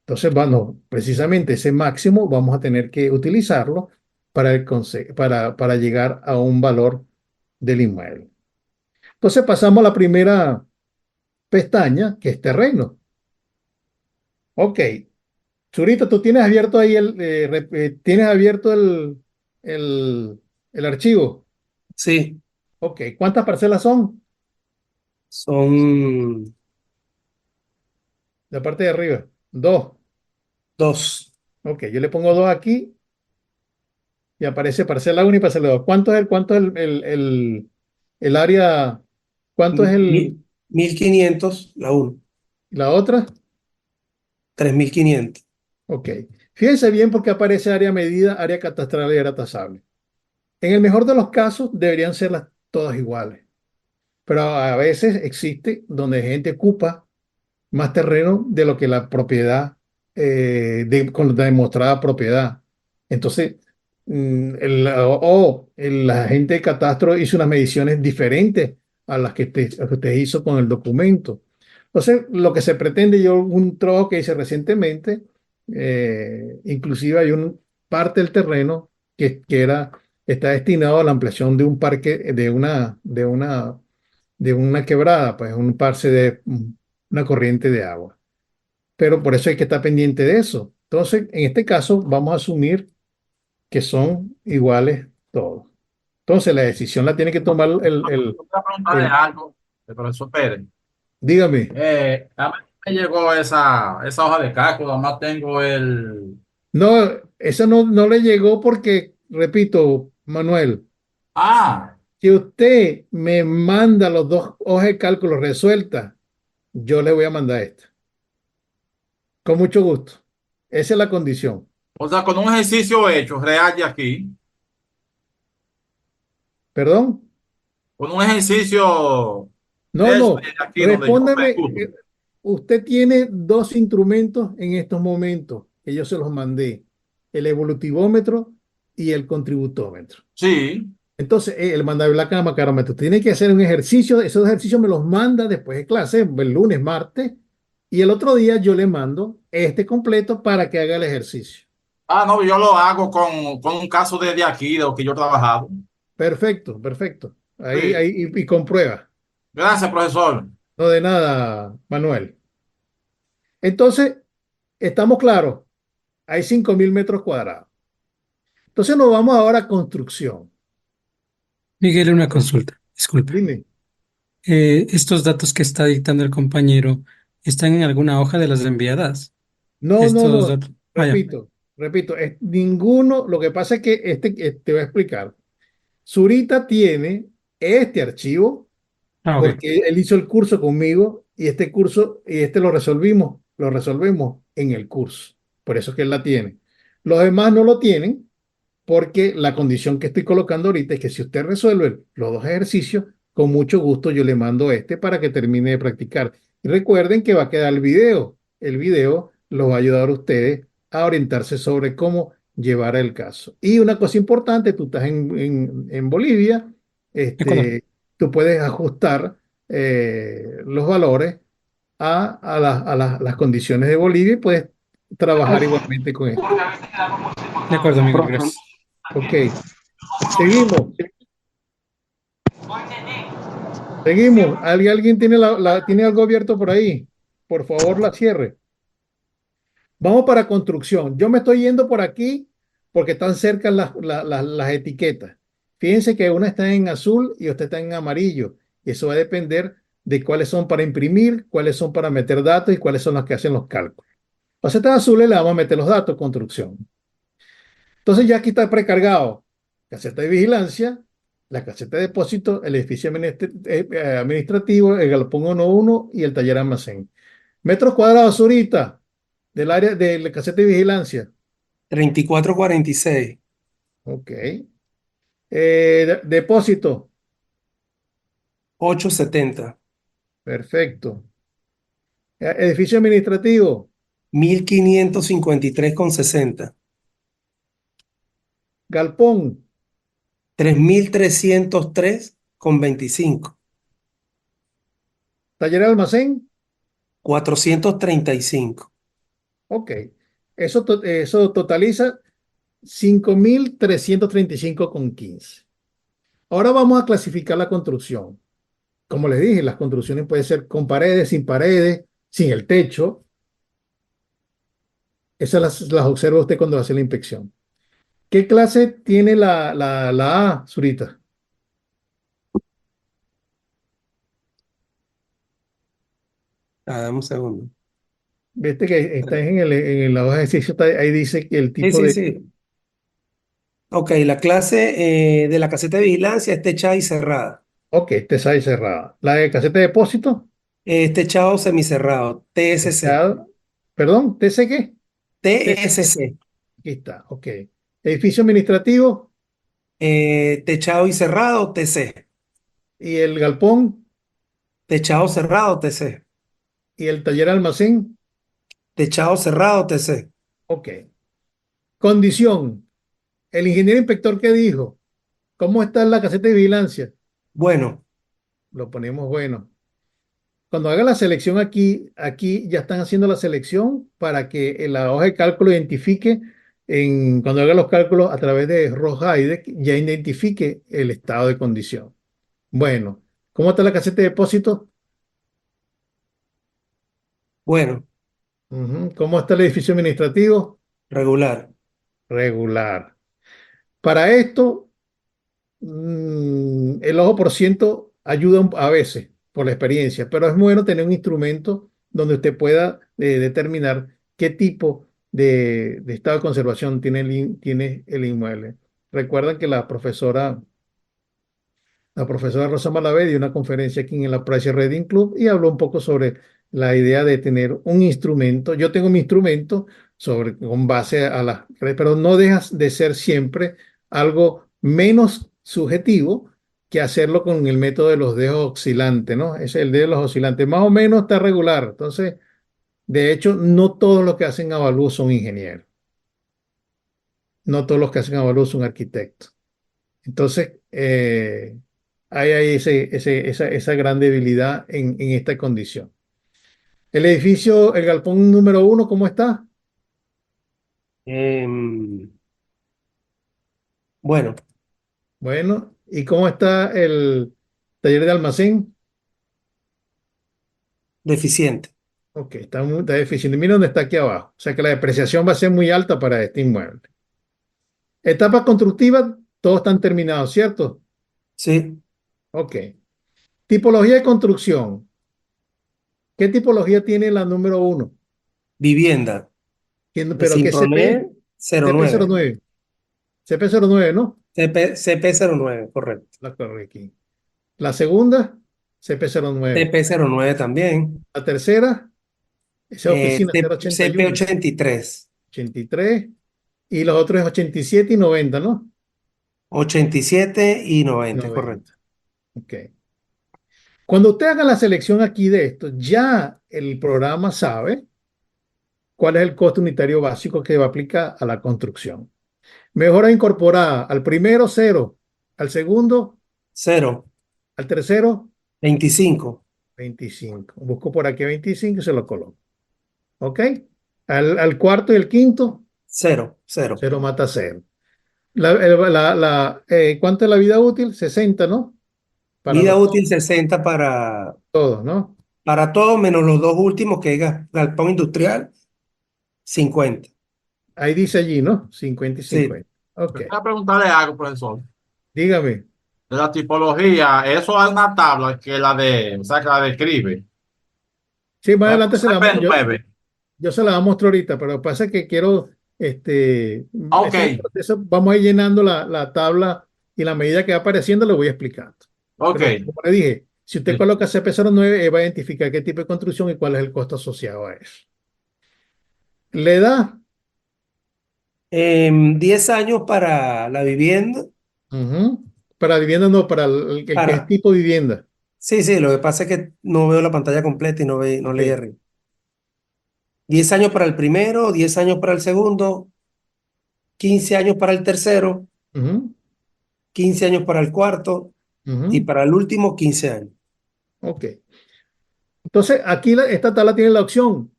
Entonces, bueno, precisamente ese máximo vamos a tener que utilizarlo para llegar a un valor del inmueble. Entonces pasamos a la primera pestaña, que es terreno. Ok, Zurita, tú tienes abierto ahí tienes abierto el archivo. Sí, Ok, ¿cuántas parcelas son? son La parte de arriba. Dos. 2. Ok, yo le pongo dos aquí y aparece parcela 1 y parcela 2. ¿Cuánto es el área? ¿Cuánto es 1500 la 1. la otra? 3500. Ok. Fíjense bien porque aparece área medida, área catastral y área tasable. En el mejor de los casos deberían ser todas iguales, pero a veces existe donde gente ocupa más terreno de lo que la propiedad, con la demostrada propiedad. Entonces, la gente de catastro hizo unas mediciones diferentes a las que usted hizo con el documento. Entonces, lo que se pretende, un trabajo que hice recientemente, inclusive hay una parte del terreno que era está destinado a la ampliación de un parque, de una quebrada, pues un parche de una corriente de agua. Pero por eso hay que estar pendiente de eso. Entonces, en este caso, vamos a asumir que son iguales todos. Entonces, la decisión la tiene que tomar Yo quiero preguntarle algo, el profesor Pérez. dígame. A mí me llegó esa hoja de cálculo, además tengo el... No, eso no le llegó porque, repito, Manuel, Ah, si usted me manda los dos hojas de cálculo resueltas, yo le voy a mandar esta. Con mucho gusto. Esa es la condición. o sea, con un ejercicio hecho real de aquí, ¿Perdón? con un ejercicio No, de no. aquí donde yo me Respóndame. gusto. Usted tiene dos instrumentos en estos momentos que yo se los mandé. El evolutivómetro y el contributómetro. Sí. Entonces, el mandablacarómetro tiene que hacer un ejercicio. Esos ejercicios me los manda después de clase, el lunes, martes. Y el otro día yo le mando este completo para que haga el ejercicio. Ah, no, yo lo hago con un caso de aquí, de lo que yo he trabajado. Perfecto, perfecto. Ahí, Sí. ahí, y comprueba. Gracias, profesor. No de nada, Manuel. Entonces, estamos claros. Hay 5.000 metros cuadrados. Entonces nos vamos ahora a construcción. Miguel, una consulta. Disculpe. Dime. Estos datos que está dictando el compañero están en alguna hoja de las enviadas. No, no, Estos no. datos. Ya. Repito, ninguno. Lo que pasa es que te voy a explicar. Zurita tiene este archivo Ok. porque él hizo el curso conmigo y este curso y este lo resolvemos en el curso. Por eso es que él la tiene. Los demás no lo tienen porque la condición que estoy colocando ahorita es que si usted resuelve los dos ejercicios, con mucho gusto yo le mando este para que termine de practicar. Y recuerden que va a quedar el video. El video los va a ayudar a ustedes a orientarse sobre cómo llevar el caso. Y una cosa importante, tú estás en Bolivia, Ecuador. tú puedes ajustar los valores a las condiciones de Bolivia y puedes trabajar igualmente con esto. De acuerdo, Miguel, gracias. Ok, seguimos. Seguimos. ¿Alguien tiene algo abierto por ahí? Por favor, la cierre. Vamos para construcción. Yo me estoy yendo por aquí porque están cerca las etiquetas. Fíjense que una está en azul y otra está en amarillo. Eso va a depender de cuáles son para imprimir, cuáles son para meter datos y cuáles son las que hacen los cálculos. Las setas azules le vamos a meter los datos, construcción. Entonces ya aquí está precargado caseta de vigilancia, la caseta de depósito, el edificio administrativo, el galpón 1-1 y el taller almacén. Metros cuadrados ahorita del área de la caseta de vigilancia. 3446. Ok. Depósito. 870. Perfecto. Edificio administrativo. 1553,60. Galpón. 3303,25. Taller almacén. 435. Ok. Eso totaliza 5.335,15. Ahora vamos a clasificar la construcción. Como les dije, las construcciones pueden ser con paredes, sin el techo. Esas las observa usted cuando hace la inspección. ¿Qué clase tiene la A, Zurita? Dame un segundo. Viste que está en la hoja de ejercicio, ahí dice que el Sí, tipo sí, de... sí. Ok, la clase de la caseta de vigilancia es techada y cerrada. Ok, está ahí cerrada. La de caseta de depósito, Es techado semicerrado. TSC. techado. Perdón, ¿TC qué? TSC. Aquí está, ok. Edificio administrativo Techado y cerrado, TC. y el galpón Techado cerrado, TC. y el taller almacén. Techado cerrado, TC. Ok. Condición. El ingeniero inspector que dijo, ¿cómo está la caseta de vigilancia? Bueno, Lo ponemos bueno. Cuando haga la selección aquí ya están haciendo la selección para que en la hoja de cálculo identifique cuando haga los cálculos a través de Ross-Heideck, ya identifique el estado de condición. Bueno, ¿cómo está la caseta de depósito? Bueno, Ujú. ¿Cómo está el edificio administrativo? regular. Regular. Para esto, el ojo por ciento ayuda a veces por la experiencia, pero es bueno tener un instrumento donde usted pueda determinar qué tipo de estado de conservación tiene el inmueble. Recuerdan que la profesora Rosa Malavé dio una conferencia aquí en la Price Reading Club y habló un poco sobre la idea de tener un instrumento. Yo tengo mi instrumento con base a pero no dejas de ser siempre algo menos subjetivo que hacerlo con el método de los dedos oscilantes, ¿no? Es el dedo de los oscilantes. Más o menos está regular. Entonces, de hecho, no todos los que hacen avalúo son ingenieros. No todos los que hacen avalúo son arquitectos. Entonces, hay esa gran debilidad en esta condición. El edificio, el galpón número 1, ¿cómo está? Em, bueno, Bueno, ¿y cómo está el taller de almacén? deficiente. Ok, está deficiente. Mira dónde está aquí abajo. O sea que la depreciación va a ser muy alta para este inmueble. Etapas constructivas, todos están terminados, ¿cierto? Sí, Ok. Tipología de construcción. ¿Qué tipología tiene la número 1? vivienda de ¿Pero qué CP? Simpronet 09. CP09. CP09, ¿no? CP09, correcto. La corrí aquí. La segunda, CP09. CP09 también. La tercera, esa oficina 081, CP83. 83. Y los otros es 87 y 90, ¿no? 87 y 90, correcto. 90. Ok. Cuando usted haga la selección aquí de esto, ya el programa sabe cuál es el costo unitario básico que va a aplicar a la construcción. Mejora incorporada, al primero 0, al segundo, 0, al tercero 25. 25. Busco por aquí 25 y se lo coloco. ¿Ok? Al cuarto y el quinto, 0, 0. 0 mata 0. ¿Cuánto es la vida útil? 60, ¿no? Para Vida los útil 60 para, todos, ¿no? para todo, menos los dos últimos, que es galpón industrial, 50. Ahí dice allí, ¿no? 50 y Sí. 50. Ok. Voy a preguntarle algo, profesor. Dígame. De la tipología, eso es una tabla que o sea, que la describe. Sí, más Por adelante ejemplo, CP9. yo se la voy a mostrar ahorita, pero pasa que quiero, Ok, ese es el proceso, vamos a ir llenando la tabla y la medida que va apareciendo lo voy explicando. ok. Pero como le dije, si usted coloca CP09, va a identificar qué tipo de construcción y cuál es el costo asociado a eso. Le da 10 años para la vivienda. para vivienda, no, para el que es Para, tipo vivienda. sí, sí, lo que pasa es que no veo la pantalla completa y no Ok. leí arriba. 10 años para el primero, 10 años para el segundo, 15 años para el tercero, Ujú, 15 años para el cuarto y ujú. para el último 15 años. Ok. Entonces, aquí esta tabla tiene la opción.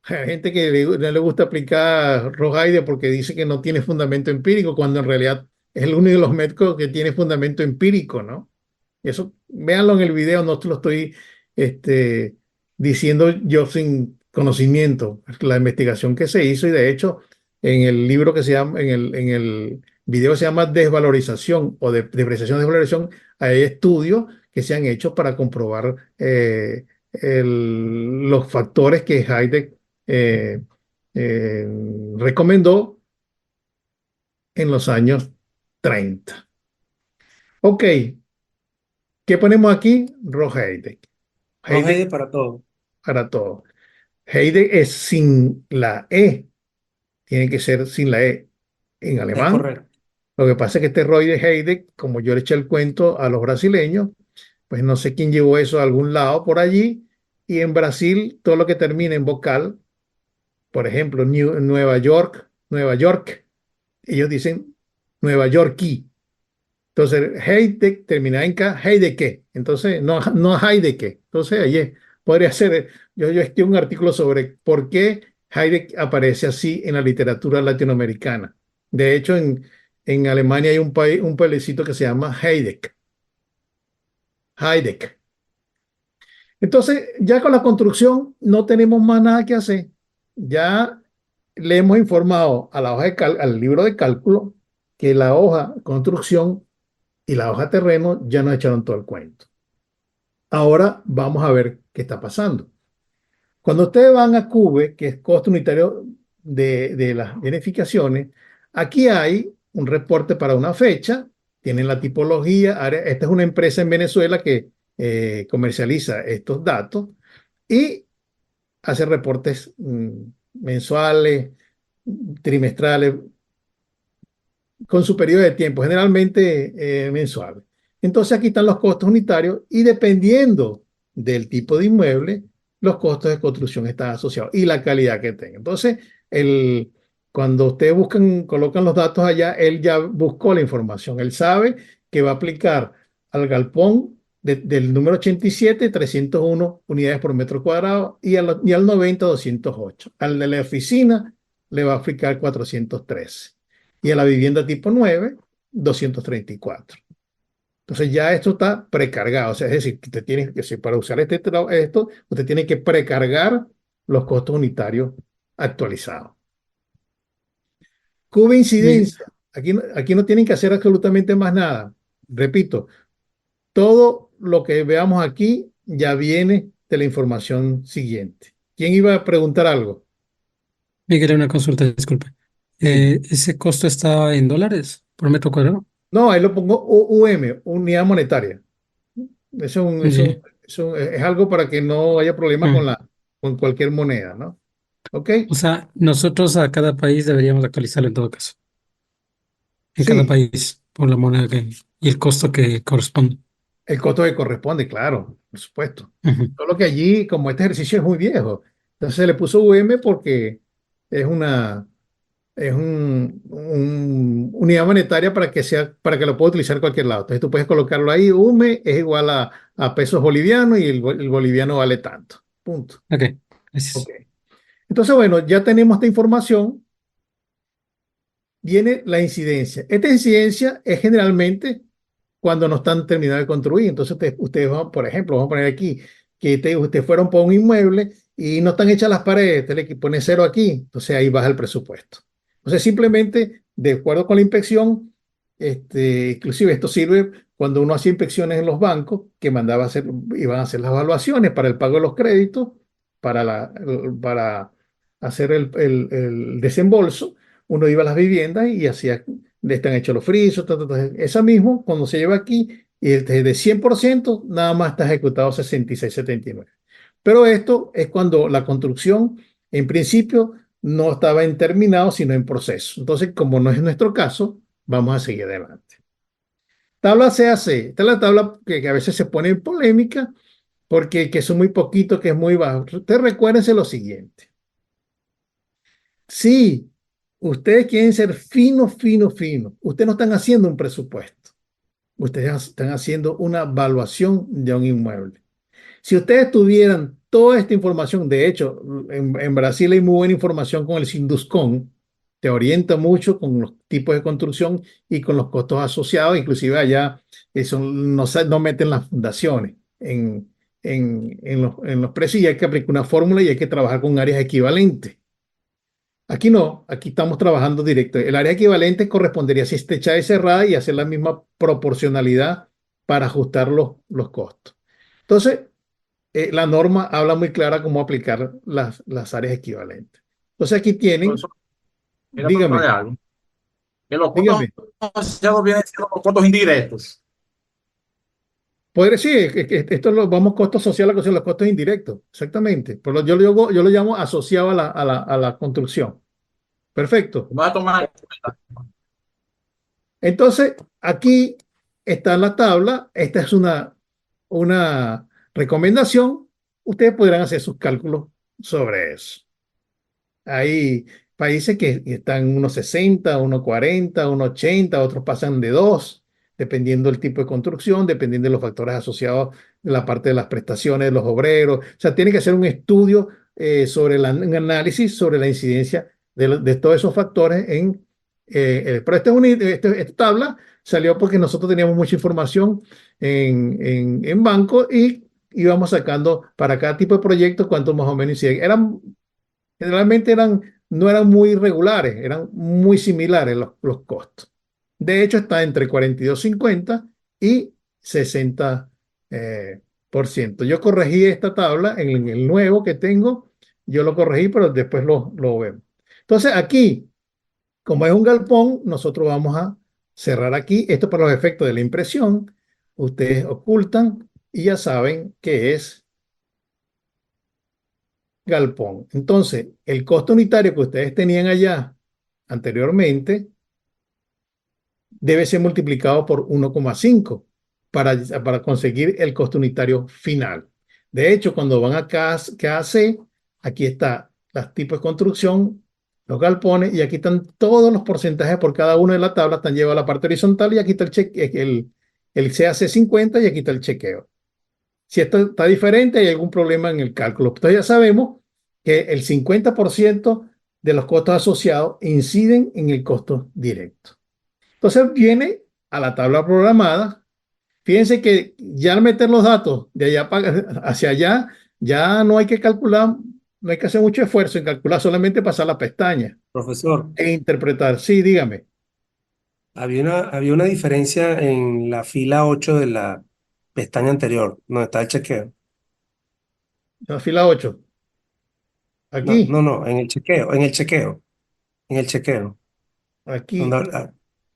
Hay gente que no le gusta aplicar Rojaide porque dice que no tiene fundamento empírico, cuando en realidad es el único de los métodos que tiene fundamento empírico, ¿no? Eso, véanlo en el video, no te lo estoy diciendo yo sin conocimiento. La investigación que se hizo, y de hecho, en el libro que se llama, en el video que se llama Desvalorización o Depreciación, Desvalorización, hay estudios que se han hecho para comprobar los factores que Hayek eh, eh, recomendó en los años 30. Ok, ¿qué ponemos aquí? Hayek. Roja Hayek para todo. para todo. Hayek es sin la E, tiene que ser sin la E en Es alemán. correcto. Lo que pasa es que este Roy de Hayek, como yo le eché el cuento a los brasileños, pues no sé quién llevó eso a algún lado por allí. Y en Brasil, todo lo que termina en vocal, por ejemplo, Nueva York, Nueva York, ellos dicen Nueva Yorkie. Entonces, Heidek termina en K, Heideke. Entonces, no Heideke. Entonces, podría ser, yo escribí un artículo sobre por qué Heidegg aparece así en la literatura latinoamericana. De hecho, en Alemania hay un pueblecito que se llama Heidegg. Heidegg. Entonces, ya con la construcción no tenemos más nada que hacer. Ya le hemos informado a la hoja al libro de cálculo que la hoja construcción y la hoja terreno ya nos echaron todo el cuento. Ahora vamos a ver qué está pasando. Cuando ustedes van a CUBE, que es costo unitario de las beneficiaciones, aquí hay un reporte para una fecha, tienen la tipología, esta es una empresa en Venezuela que comercializa estos datos y hace reportes mensuales, trimestrales, con su periodo de tiempo, generalmente mensual. Entonces aquí están los costos unitarios y dependiendo del tipo de inmueble, los costos de construcción están asociados y la calidad que tenga. Entonces, cuando ustedes colocan los datos allá, él ya buscó la información. Él sabe que va a aplicar al galpón del número 87, 301 unidades por metro cuadrado y al 90, 208. Al de la oficina le va a aplicar 413 y a la vivienda tipo 9, 234. Entonces ya esto está precargado, o sea, es decir, que para usar esto, usted tiene que precargar los costos unitarios actualizados. Cuba incidencia, aquí no tienen que hacer absolutamente más nada. Repito, todo lo que veamos aquí ya viene de la información siguiente. ¿Quién iba a preguntar algo? Miguel, una consulta, disculpe. Sí. ¿Ese costo está en dólares por metro cuadrado? No, ahí lo pongo UM, unidad monetaria. Sí. Es algo para que no haya problema Mm. con cualquier moneda, ¿no? ¿Ok? O sea, nosotros a cada país deberíamos actualizarlo en todo caso. En cada Sí, país, por la moneda y el costo que corresponde. el costo que corresponde, claro, por supuesto. Ujú. Solo que allí, como este ejercicio es muy viejo, entonces se le puso UM porque es un unidad monetaria para que lo pueda utilizar en cualquier lado. Entonces tú puedes colocarlo ahí, UM es igual a pesos bolivianos y el boliviano vale tanto. Punto. Ok, Ok. gracias. Entonces, bueno, ya tenemos esta información. Viene la incidencia. Esta incidencia es generalmente cuando no están terminados de construir. Entonces, ustedes van, por ejemplo, vamos a poner aquí que ustedes fueron por un inmueble y no están hechas las paredes, usted le pone cero aquí, entonces ahí baja el presupuesto. Entonces, simplemente, de acuerdo con la inspección, inclusive esto sirve cuando uno hacía inspecciones en los bancos que iban a hacer las evaluaciones para el pago de los créditos, para hacer el desembolso. Uno iba a las viviendas y hacía, están hechos los frisos, esa mismo, cuando se lleva aquí, y de 100%, nada más está ejecutado 66, 79. Pero esto es cuando la construcción, en principio, no estaba en terminado, sino en proceso. Entonces, como no es nuestro caso, vamos a seguir adelante. Tabla CAC. Esta es la tabla que a veces se pone en polémica porque que son muy poquitos, que es muy bajo. Ustedes recuérdense lo siguiente. Sí, ustedes quieren ser fino, fino, fino. Ustedes no están haciendo un presupuesto. Ustedes están haciendo una evaluación de un inmueble. Si ustedes tuvieran toda esta información, de hecho, en Brasil hay muy buena información con el Sinduscon, te orienta mucho con los tipos de construcción y con los costos asociados, inclusive allá no meten las fundaciones en los precios y hay que aplicar una fórmula y hay que trabajar con áreas equivalentes. Aquí no, aquí estamos trabajando directo. El área equivalente correspondería si está hecha y cerrada y hacer la misma proporcionalidad para ajustar los costos. Entonces, la norma habla muy clara cómo aplicar las áreas equivalentes. Entonces, aquí tienen, Profesor, quería dígame, preguntarle algo. Que los costos dígame. asociados vienen siendo los costos indirectos. Podría decir que esto lo vamos costos sociales, los costos indirectos, exactamente. Yo lo llamo asociado a la construcción. Perfecto. Voy a tomar. Entonces, aquí está la tabla. Esta es una recomendación. Ustedes podrán hacer sus cálculos sobre eso. Hay países que están unos 60, unos 40, unos 80, otros pasan de 2, dependiendo del tipo de construcción, dependiendo de los factores asociados de la parte de las prestaciones de los obreros. O sea, tiene que hacer un estudio sobre un análisis sobre la incidencia de todos esos factores pero esta tabla salió porque nosotros teníamos mucha información en banco y íbamos sacando para cada tipo de proyecto cuánto más o menos inciden. Generalmente no eran muy regulares, eran muy similares los costos. De hecho, está entre 42,50 y 60%. Yo corregí esta tabla en el nuevo que tengo, yo lo corregí, pero después lo vemos. Entonces, aquí, como es un galpón, nosotros vamos a cerrar aquí. Esto para los efectos de la impresión. Ustedes ocultan y ya saben que es galpón. Entonces, el costo unitario que ustedes tenían allá anteriormente debe ser multiplicado por 1,5 para conseguir el costo unitario final. De hecho, cuando van a KAC, aquí está los tipos de construcción, los galpones, y aquí están todos los porcentajes por cada uno de la tabla, están llevados a la parte horizontal, y aquí está el CAC 50 y aquí está el chequeo. Si esto está diferente, hay algún problema en el cálculo. Entonces ya sabemos que el 50% de los costos asociados inciden en el costo directo. Entonces viene a la tabla programada. Fíjense que ya al meter los datos de allá hacia allá, ya no hay que calcular, no hay que hacer mucho esfuerzo en calcular, solamente pasar la pestaña Profesor, e interpretar. Sí, dígame. había una diferencia en la fila 8 de la pestaña anterior, donde está el chequeo. La fila 8. No, Aquí, no, no, en el chequeo. aquí. Donde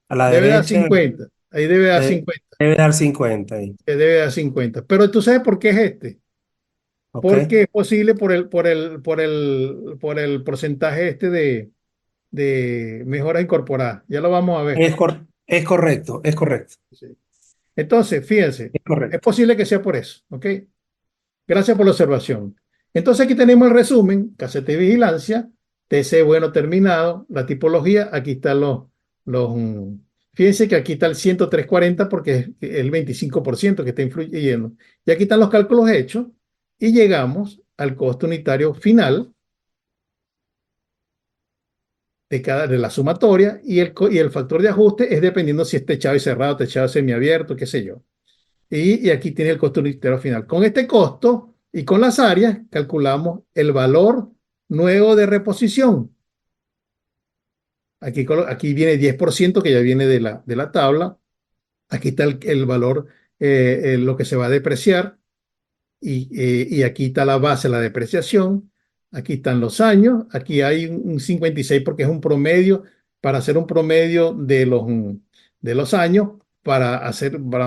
a la Debe dar derecha 50. Ahí debe dar debe, 50. debe dar 50 ahí. Que debe dar 50. Pero tú sabes por qué es este. ¿Ok? Porque es posible por el porcentaje este de mejoras incorporadas. Ya lo vamos a ver. Es correcto, es correcto, Sí. Entonces, fíjense, es es correcto. posible que sea por eso, ¿ok? Gracias por la observación. Entonces aquí tenemos el resumen, caseta de vigilancia, TC bueno terminado, la tipología, aquí están fíjense que aquí está el 103,40 porque es el 25% que está influyendo. Y aquí están los cálculos hechos y llegamos al costo unitario final de la sumatoria y el factor de ajuste es dependiendo si es techado y cerrado, techado semiabierto, qué sé yo. Y aquí tiene el costo unitario final. Con este costo y con las áreas calculamos el valor nuevo de reposición. Aquí viene 10% que ya viene de la tabla. Aquí está el valor, lo que se va a depreciar. Y aquí está la base de la depreciación. Aquí están los años. Aquí hay un 56 porque es un promedio, para hacer un promedio de los años, para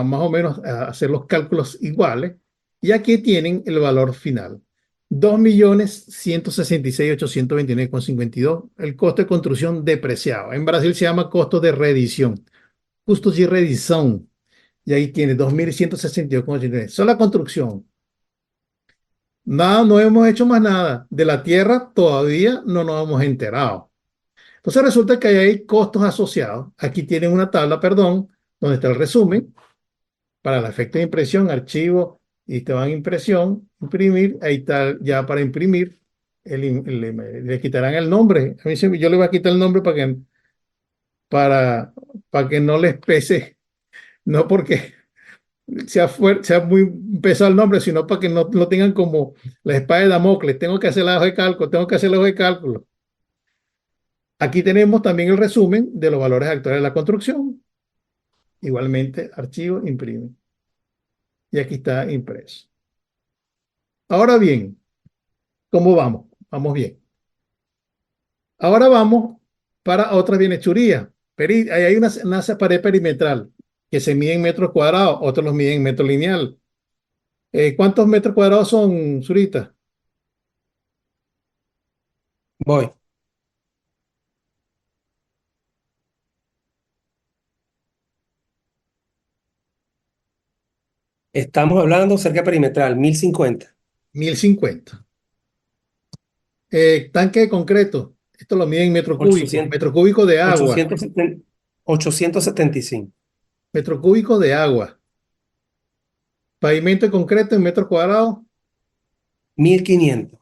más o menos hacer los cálculos iguales. Y aquí tienen el valor final. 2.166.829,52. El costo de construcción depreciado. En Brasil se llama costo de reedición. Custos de reedición. Y ahí tiene 2.162,89. Solo la construcción. Nada, no hemos hecho más nada. De la tierra todavía no nos hemos enterado. Entonces resulta que hay costos asociados. Aquí tienen una tabla, perdón, donde está el resumen para el efecto de impresión, archivo, y te van a impresión, imprimir. Ahí está ya para imprimir. Le quitarán el nombre. Yo le voy a quitar el nombre para que no les pese, no porque sea muy pesado el nombre, sino para que no lo tengan como la espada de Damocles. Tengo que hacer la hoja de cálculo, tengo que hacer la hoja de cálculo. Aquí tenemos también el resumen de los valores actuales de la construcción. Igualmente, archivo, imprime. Y aquí está impreso. Ahora bien, ¿cómo vamos? Vamos bien. Ahora vamos para otra bienhechuría. Ahí hay una pared perimetral que se mide en metros cuadrados, otros los miden en metro lineal. ¿Cuántos metros cuadrados son, Zurita? Voy. Estamos hablando cerca perimetral, 1050. 1.050. Tanque de concreto. Esto lo miden en metro cúbico. 800, Metro cúbico de agua. 875. Metro cúbico de agua. Pavimento de concreto en metros cuadrados. 1500.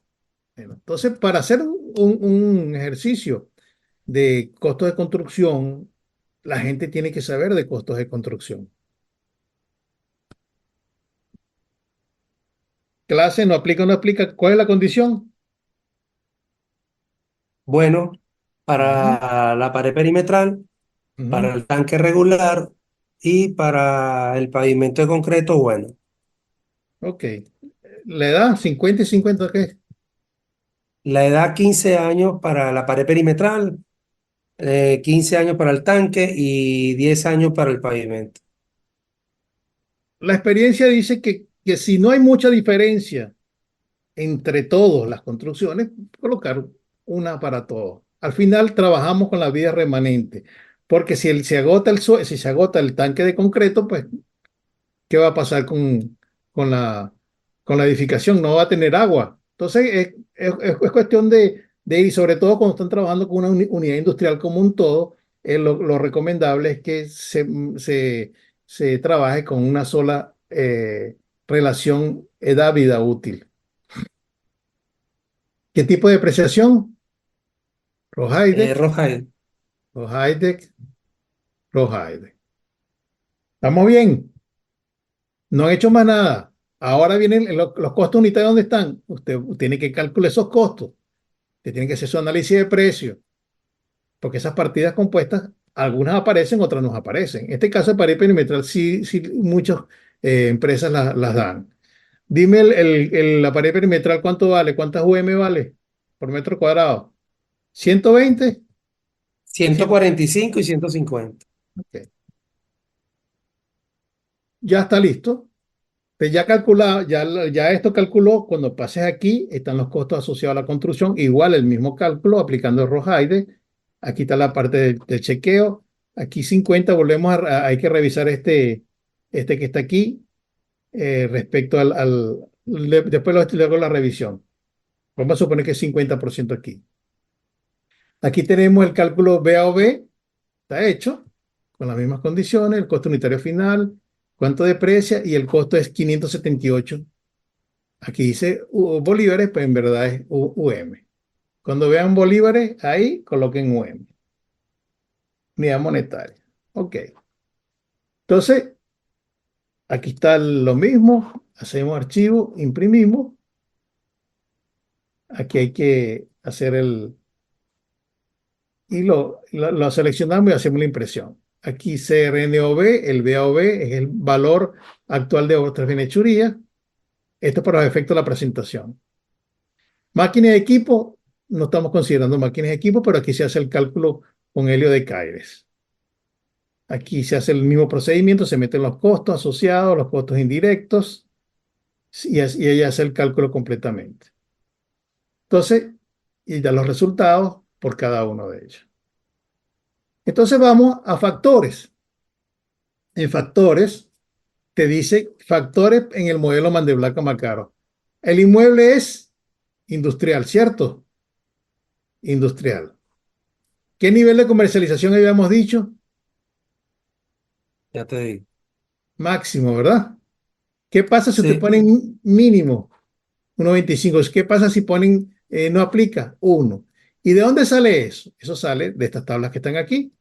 Bueno, entonces, para hacer un ejercicio de costos de construcción, la gente tiene que saber de costos de construcción. Clase, no aplica, no aplica. ¿Cuál es la condición? Bueno, Ujú, para la pared perimetral, para ujú. el tanque regular y para el pavimento de concreto, bueno. Ok. ¿Le da 50 y 50 qué? La edad 15 años para la pared perimetral, 15 años para el tanque y 10 años para el pavimento. La experiencia dice que si no hay mucha diferencia entre todos las construcciones, colocar una para todos. Al final trabajamos con la vida remanente, porque si se agota el tanque de concreto, pues ¿qué va a pasar con con la edificación? No va a tener agua. Entonces, es cuestión de ir, sobre todo cuando están trabajando con una unidad industrial como un todo, lo recomendable es que se trabaje con una sola relación edad-vida útil. ¿Qué tipo de depreciación? Rojaide, Roja, Rojaide, Rojaide. ¿Estamos bien? No han hecho más nada. Ahora vienen los costos unitarios. ¿Dónde están? Usted tiene que calcular esos costos. Usted tiene que hacer su análisis de precio, porque esas partidas compuestas, algunas aparecen, otras no aparecen. En este caso de pared perimetral, sí, sí muchas empresas las dan. Dime la pared perimetral, ¿cuánto vale? ¿Cuántas UM vale por metro cuadrado? ¿120? 145 y 150. Ok. Ya está listo. Ya calculado, ya esto calculó, cuando pases aquí, están los costos asociados a la construcción, igual el mismo cálculo aplicando el Rojaide. Aquí está la parte del chequeo. Aquí 50, volvemos hay que revisar este que está aquí respecto después luego la revisión. Vamos a suponer que es 50% aquí. Aquí tenemos el cálculo BAOB, está hecho con las mismas condiciones, el costo unitario final, cuánto deprecia y el costo es 578. Aquí dice bolívares, pero en verdad es UM. Cuando vean bolívares, ahí coloquen UM, unidad monetaria. Ok. Entonces, aquí está lo mismo. Hacemos archivo, imprimimos. Aquí hay que hacer lo seleccionamos y hacemos la impresión. Aquí CRNOV, el BAOB es el valor actual de otras bienhechurías. Esto es para los efectos de la presentación. Máquinas de equipo, no estamos considerando máquinas de equipo, pero aquí se hace el cálculo con helio de Caires. Aquí se hace el mismo procedimiento, se meten los costos asociados, los costos indirectos, y ella hace el cálculo completamente. Entonces, y da los resultados por cada uno de ellos. Entonces vamos a factores. En factores, te dice factores en el modelo Mandeblaca-Macaro. El inmueble es industrial, ¿cierto? Industrial. ¿Qué nivel de comercialización habíamos dicho? Ya te digo. Máximo, ¿verdad? ¿Qué pasa si usted Sí, pone mínimo? 1.25. ¿Qué pasa si ponen no aplica? 1. ¿Y de dónde sale eso? Eso sale de estas tablas que están aquí,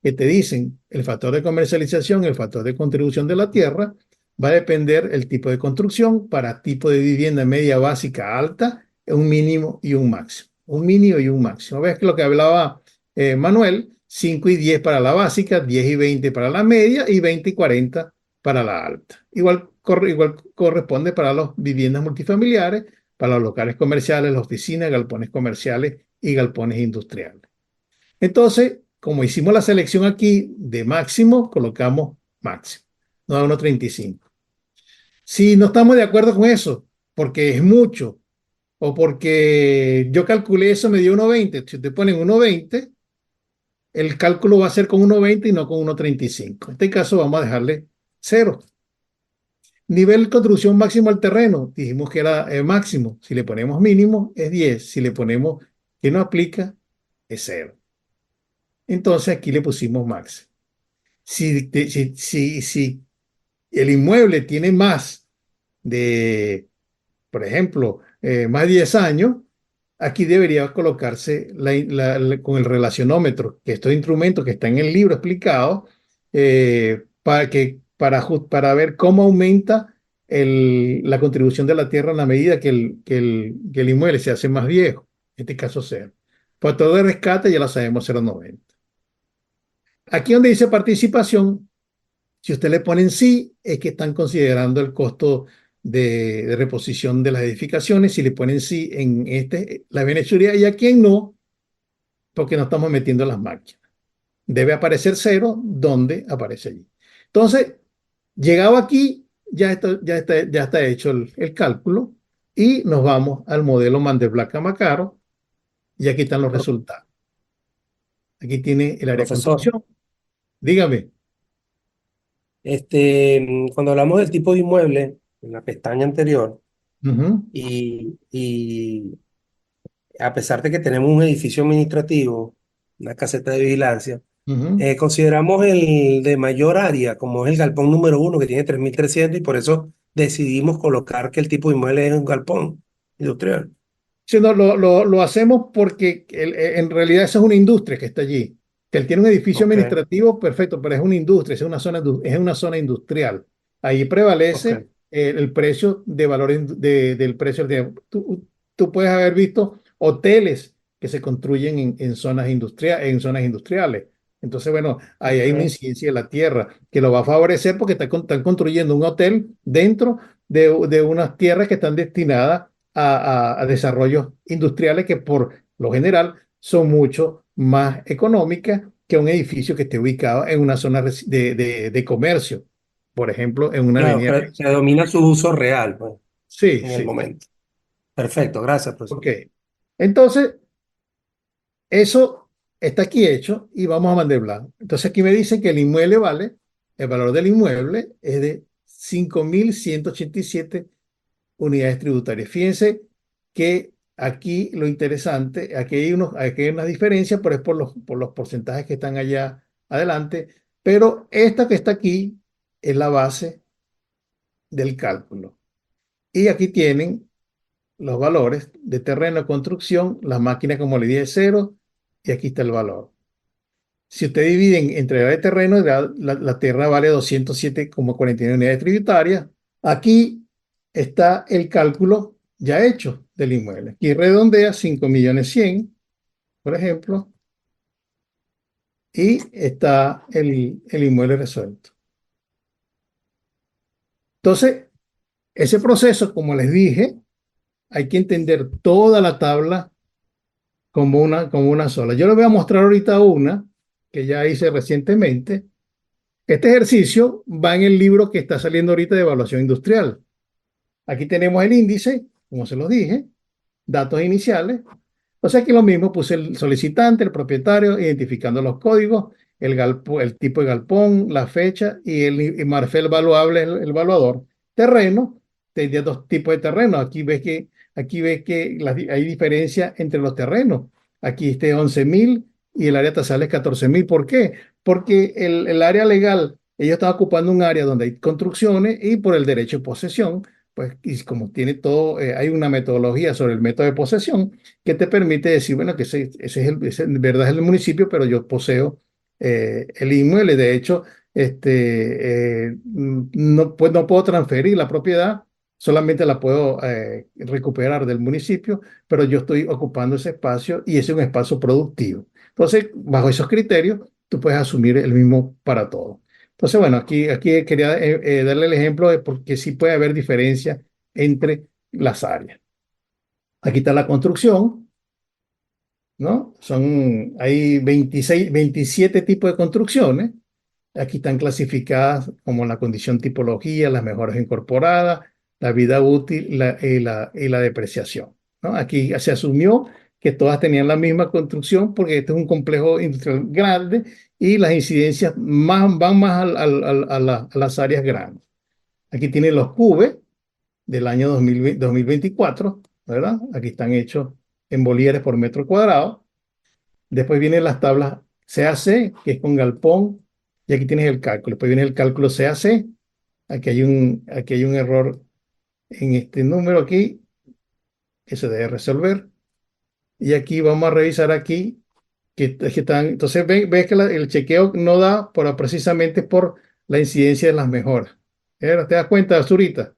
que te dicen el factor de comercialización, el factor de contribución de la tierra, va a depender el tipo de construcción para tipo de vivienda media básica alta, un mínimo y un máximo. Un mínimo y un máximo. ¿Ves que lo que hablaba Manuel? 5 y 10 para la básica, 10 y 20 para la media y 20 y 40 para la alta. Igual corresponde para las viviendas multifamiliares, para los locales comerciales, las oficinas, galpones comerciales y galpones industriales. Entonces, como hicimos la selección aquí de máximo, colocamos máximo. Nos da 1.35. Si no estamos de acuerdo con eso, porque es mucho, o porque yo calculé eso, me dio 1.20. Si te ponen 1.20, el cálculo va a ser con 1.20 y no con 1.35. En este caso vamos a dejarle 0. Nivel de construcción máximo al terreno, dijimos que era máximo. Si le ponemos mínimo, es 10. Si le ponemos que no aplica, es 0. Entonces aquí le pusimos máximo. Si el inmueble tiene más de, por ejemplo, más de 10 años, aquí debería colocarse con el relacionómetro, que estos instrumentos que está en el libro explicado, para ver cómo aumenta la contribución de la tierra en la medida que el inmueble se hace más viejo, en este caso cero. Factor de rescate ya lo sabemos, 0,90. Aquí donde dice participación, si usted le ponen sí, es que están considerando el costo de reposición de las edificaciones. Si le ponen sí en la beneficiaría, y a quien no, porque no estamos metiendo las máquinas. Debe aparecer cero donde aparece allí. Entonces, llegado aquí, ya está hecho el cálculo y nos vamos al modelo Mandelbrot-Macaro y aquí están los resultados. Aquí tiene el área de Profesor, construcción. Dígame. cuando hablamos del tipo de inmueble, en la pestaña anterior, Ujú, y a pesar de que tenemos un edificio administrativo, una caseta de vigilancia, ujú. consideramos el de mayor área, como es el galpón número 1, que tiene 3.300, y por eso decidimos colocar que el tipo de inmueble es un galpón industrial. Sí, no, lo hacemos porque en realidad esa es una industria que está allí. Que él tiene un edificio Ok, administrativo, perfecto, pero es una industria, es una zona industrial. Ahí prevalece ok. el precio de valor del precio. Tú puedes haber visto hoteles que se construyen en zonas industriales. Entonces, bueno, ahí hay una Ok. incidencia de la tierra que lo va a favorecer porque están construyendo un hotel dentro de unas tierras que están destinadas a desarrollos industriales que por lo general son mucho más económicas que un edificio que esté ubicado en una zona de comercio, por ejemplo, en una Claro, avenida principal. predomina su uso real, pues, Sí, en el sí, momento. Perfecto, gracias, ok. profesor. Entonces, eso está aquí hecho y vamos a Mandeblanc. Entonces aquí me dicen que el valor del inmueble es de 5.187 unidades tributarias. Fíjense que aquí lo interesante, aquí hay unas diferencias, pero es por los porcentajes que están allá adelante, pero esta que está aquí es la base del cálculo. Y aquí tienen los valores de terreno de construcción, las máquinas como le dije cero, y aquí está el valor. Si usted divide entre área de terreno, la tierra vale 207,49 unidades tributarias. Aquí está el cálculo ya hecho del inmueble. Aquí redondea 5.100.000, por ejemplo, y está el inmueble resuelto. Entonces, ese proceso, como les dije, hay que entender toda la tabla como una sola. Yo les voy a mostrar ahorita una que ya hice recientemente. Este ejercicio va en el libro que está saliendo ahorita de evaluación industrial. Aquí tenemos el índice, como se los dije, datos iniciales. O sea que lo mismo puse el solicitante, el propietario, identificando los códigos, el tipo de galpón, la fecha y el marfil valuable, el evaluador. Terreno, tenía dos tipos de terreno. Aquí ves que hay diferencia entre los terrenos. Aquí este 11.000 y el área tasal es 14.000. ¿Por qué? Porque el área legal, ellos están ocupando un área donde hay construcciones y por el derecho de posesión, pues, y como tiene todo, hay una metodología sobre el método de posesión que te permite decir, bueno, que ese en verdad es el municipio, pero yo poseo el inmueble. De hecho, pues, no puedo transferir la propiedad, solamente la puedo recuperar del municipio, pero yo estoy ocupando ese espacio y ese es un espacio productivo. Entonces, bajo esos criterios, tú puedes asumir el mismo para todo. Entonces, bueno, aquí quería darle el ejemplo de por qué sí puede haber diferencia entre las áreas. Aquí está la construcción, ¿no? Hay 27 tipos de construcciones. Aquí están clasificadas como la condición tipología, las mejoras incorporadas, la vida útil y la depreciación, ¿no? Aquí se asumió que todas tenían la misma construcción porque este es un complejo industrial grande y las incidencias van más a las áreas grandes. Aquí tienen los CUBE del año 2024, ¿verdad? Aquí están hechos en bolívares por metro cuadrado. Después vienen las tablas CAC, que es con galpón, y aquí tienes el cálculo. Después viene el cálculo CAC. Aquí hay un error en este número aquí que se debe resolver. Y aquí vamos a revisar aquí que están. Entonces ves que el chequeo no da precisamente por la incidencia de las mejoras. ¿Te das cuenta, Zurita?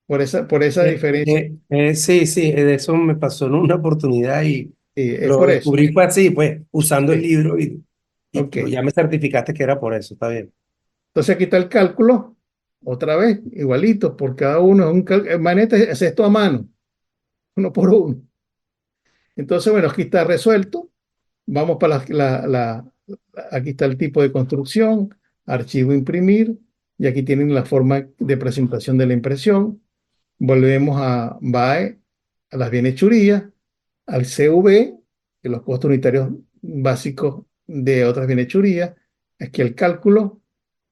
Por esa diferencia. Sí, sí, de eso me pasó en una oportunidad y Es lo por eso. descubrí fue así, pues, usando el Sí. libro y Ok. ya me certificaste que era por eso, está bien. Entonces aquí está el cálculo. Otra vez, igualito, por cada uno. Manete, es esto a mano, uno por uno. Entonces, bueno, aquí está resuelto. Vamos para aquí está el tipo de construcción, archivo imprimir, y aquí tienen la forma de presentación de la impresión. Volvemos a BAE, a las bienhechurías, al CV, que los costos unitarios básicos de otras bienhechurías, aquí el cálculo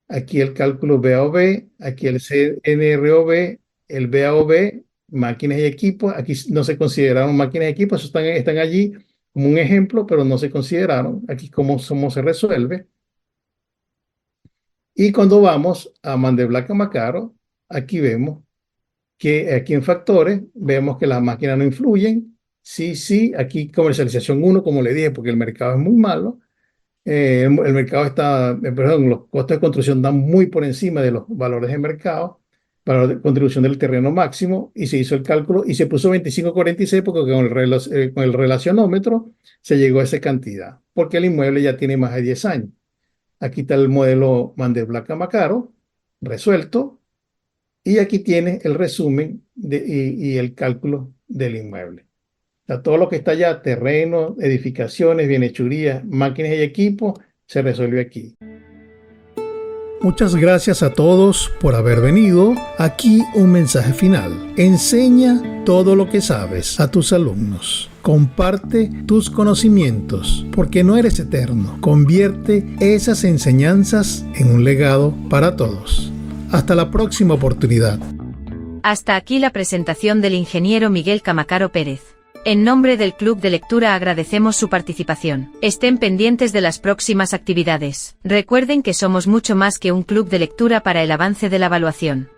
BAOB, aquí el CNROB, el BAOB, máquinas y equipos. Aquí no se consideraron máquinas y equipos, eso están allí como un ejemplo, pero no se consideraron. Aquí cómo se resuelve. Y cuando vamos a Mandeblack a Macaro, aquí vemos que aquí en factores vemos que las máquinas no influyen. Sí, sí, aquí comercialización 1, como le dije, porque el mercado es muy malo. El mercado perdón, los costos de construcción están muy por encima de los valores de mercado, valor de contribución del terreno máximo, y se hizo el cálculo y se puso 25,46 porque con el relacionómetro se llegó a esa cantidad, porque el inmueble ya tiene más de 10 años. Aquí está el modelo Mandeblack a Macaro, resuelto, y aquí tiene el resumen y el cálculo del inmueble. Todo lo que está allá, terreno, edificaciones, bienhechurías, máquinas y equipos, se resuelve aquí. Muchas gracias a todos por haber venido. Aquí un mensaje final. Enseña todo lo que sabes a tus alumnos. Comparte tus conocimientos, porque no eres eterno. Convierte esas enseñanzas en un legado para todos. Hasta la próxima oportunidad. Hasta aquí la presentación del ingeniero Miguel Camacaro Pérez. En nombre del Club de Lectura agradecemos su participación. Estén pendientes de las próximas actividades. Recuerden que somos mucho más que un club de lectura para el avance de la evaluación.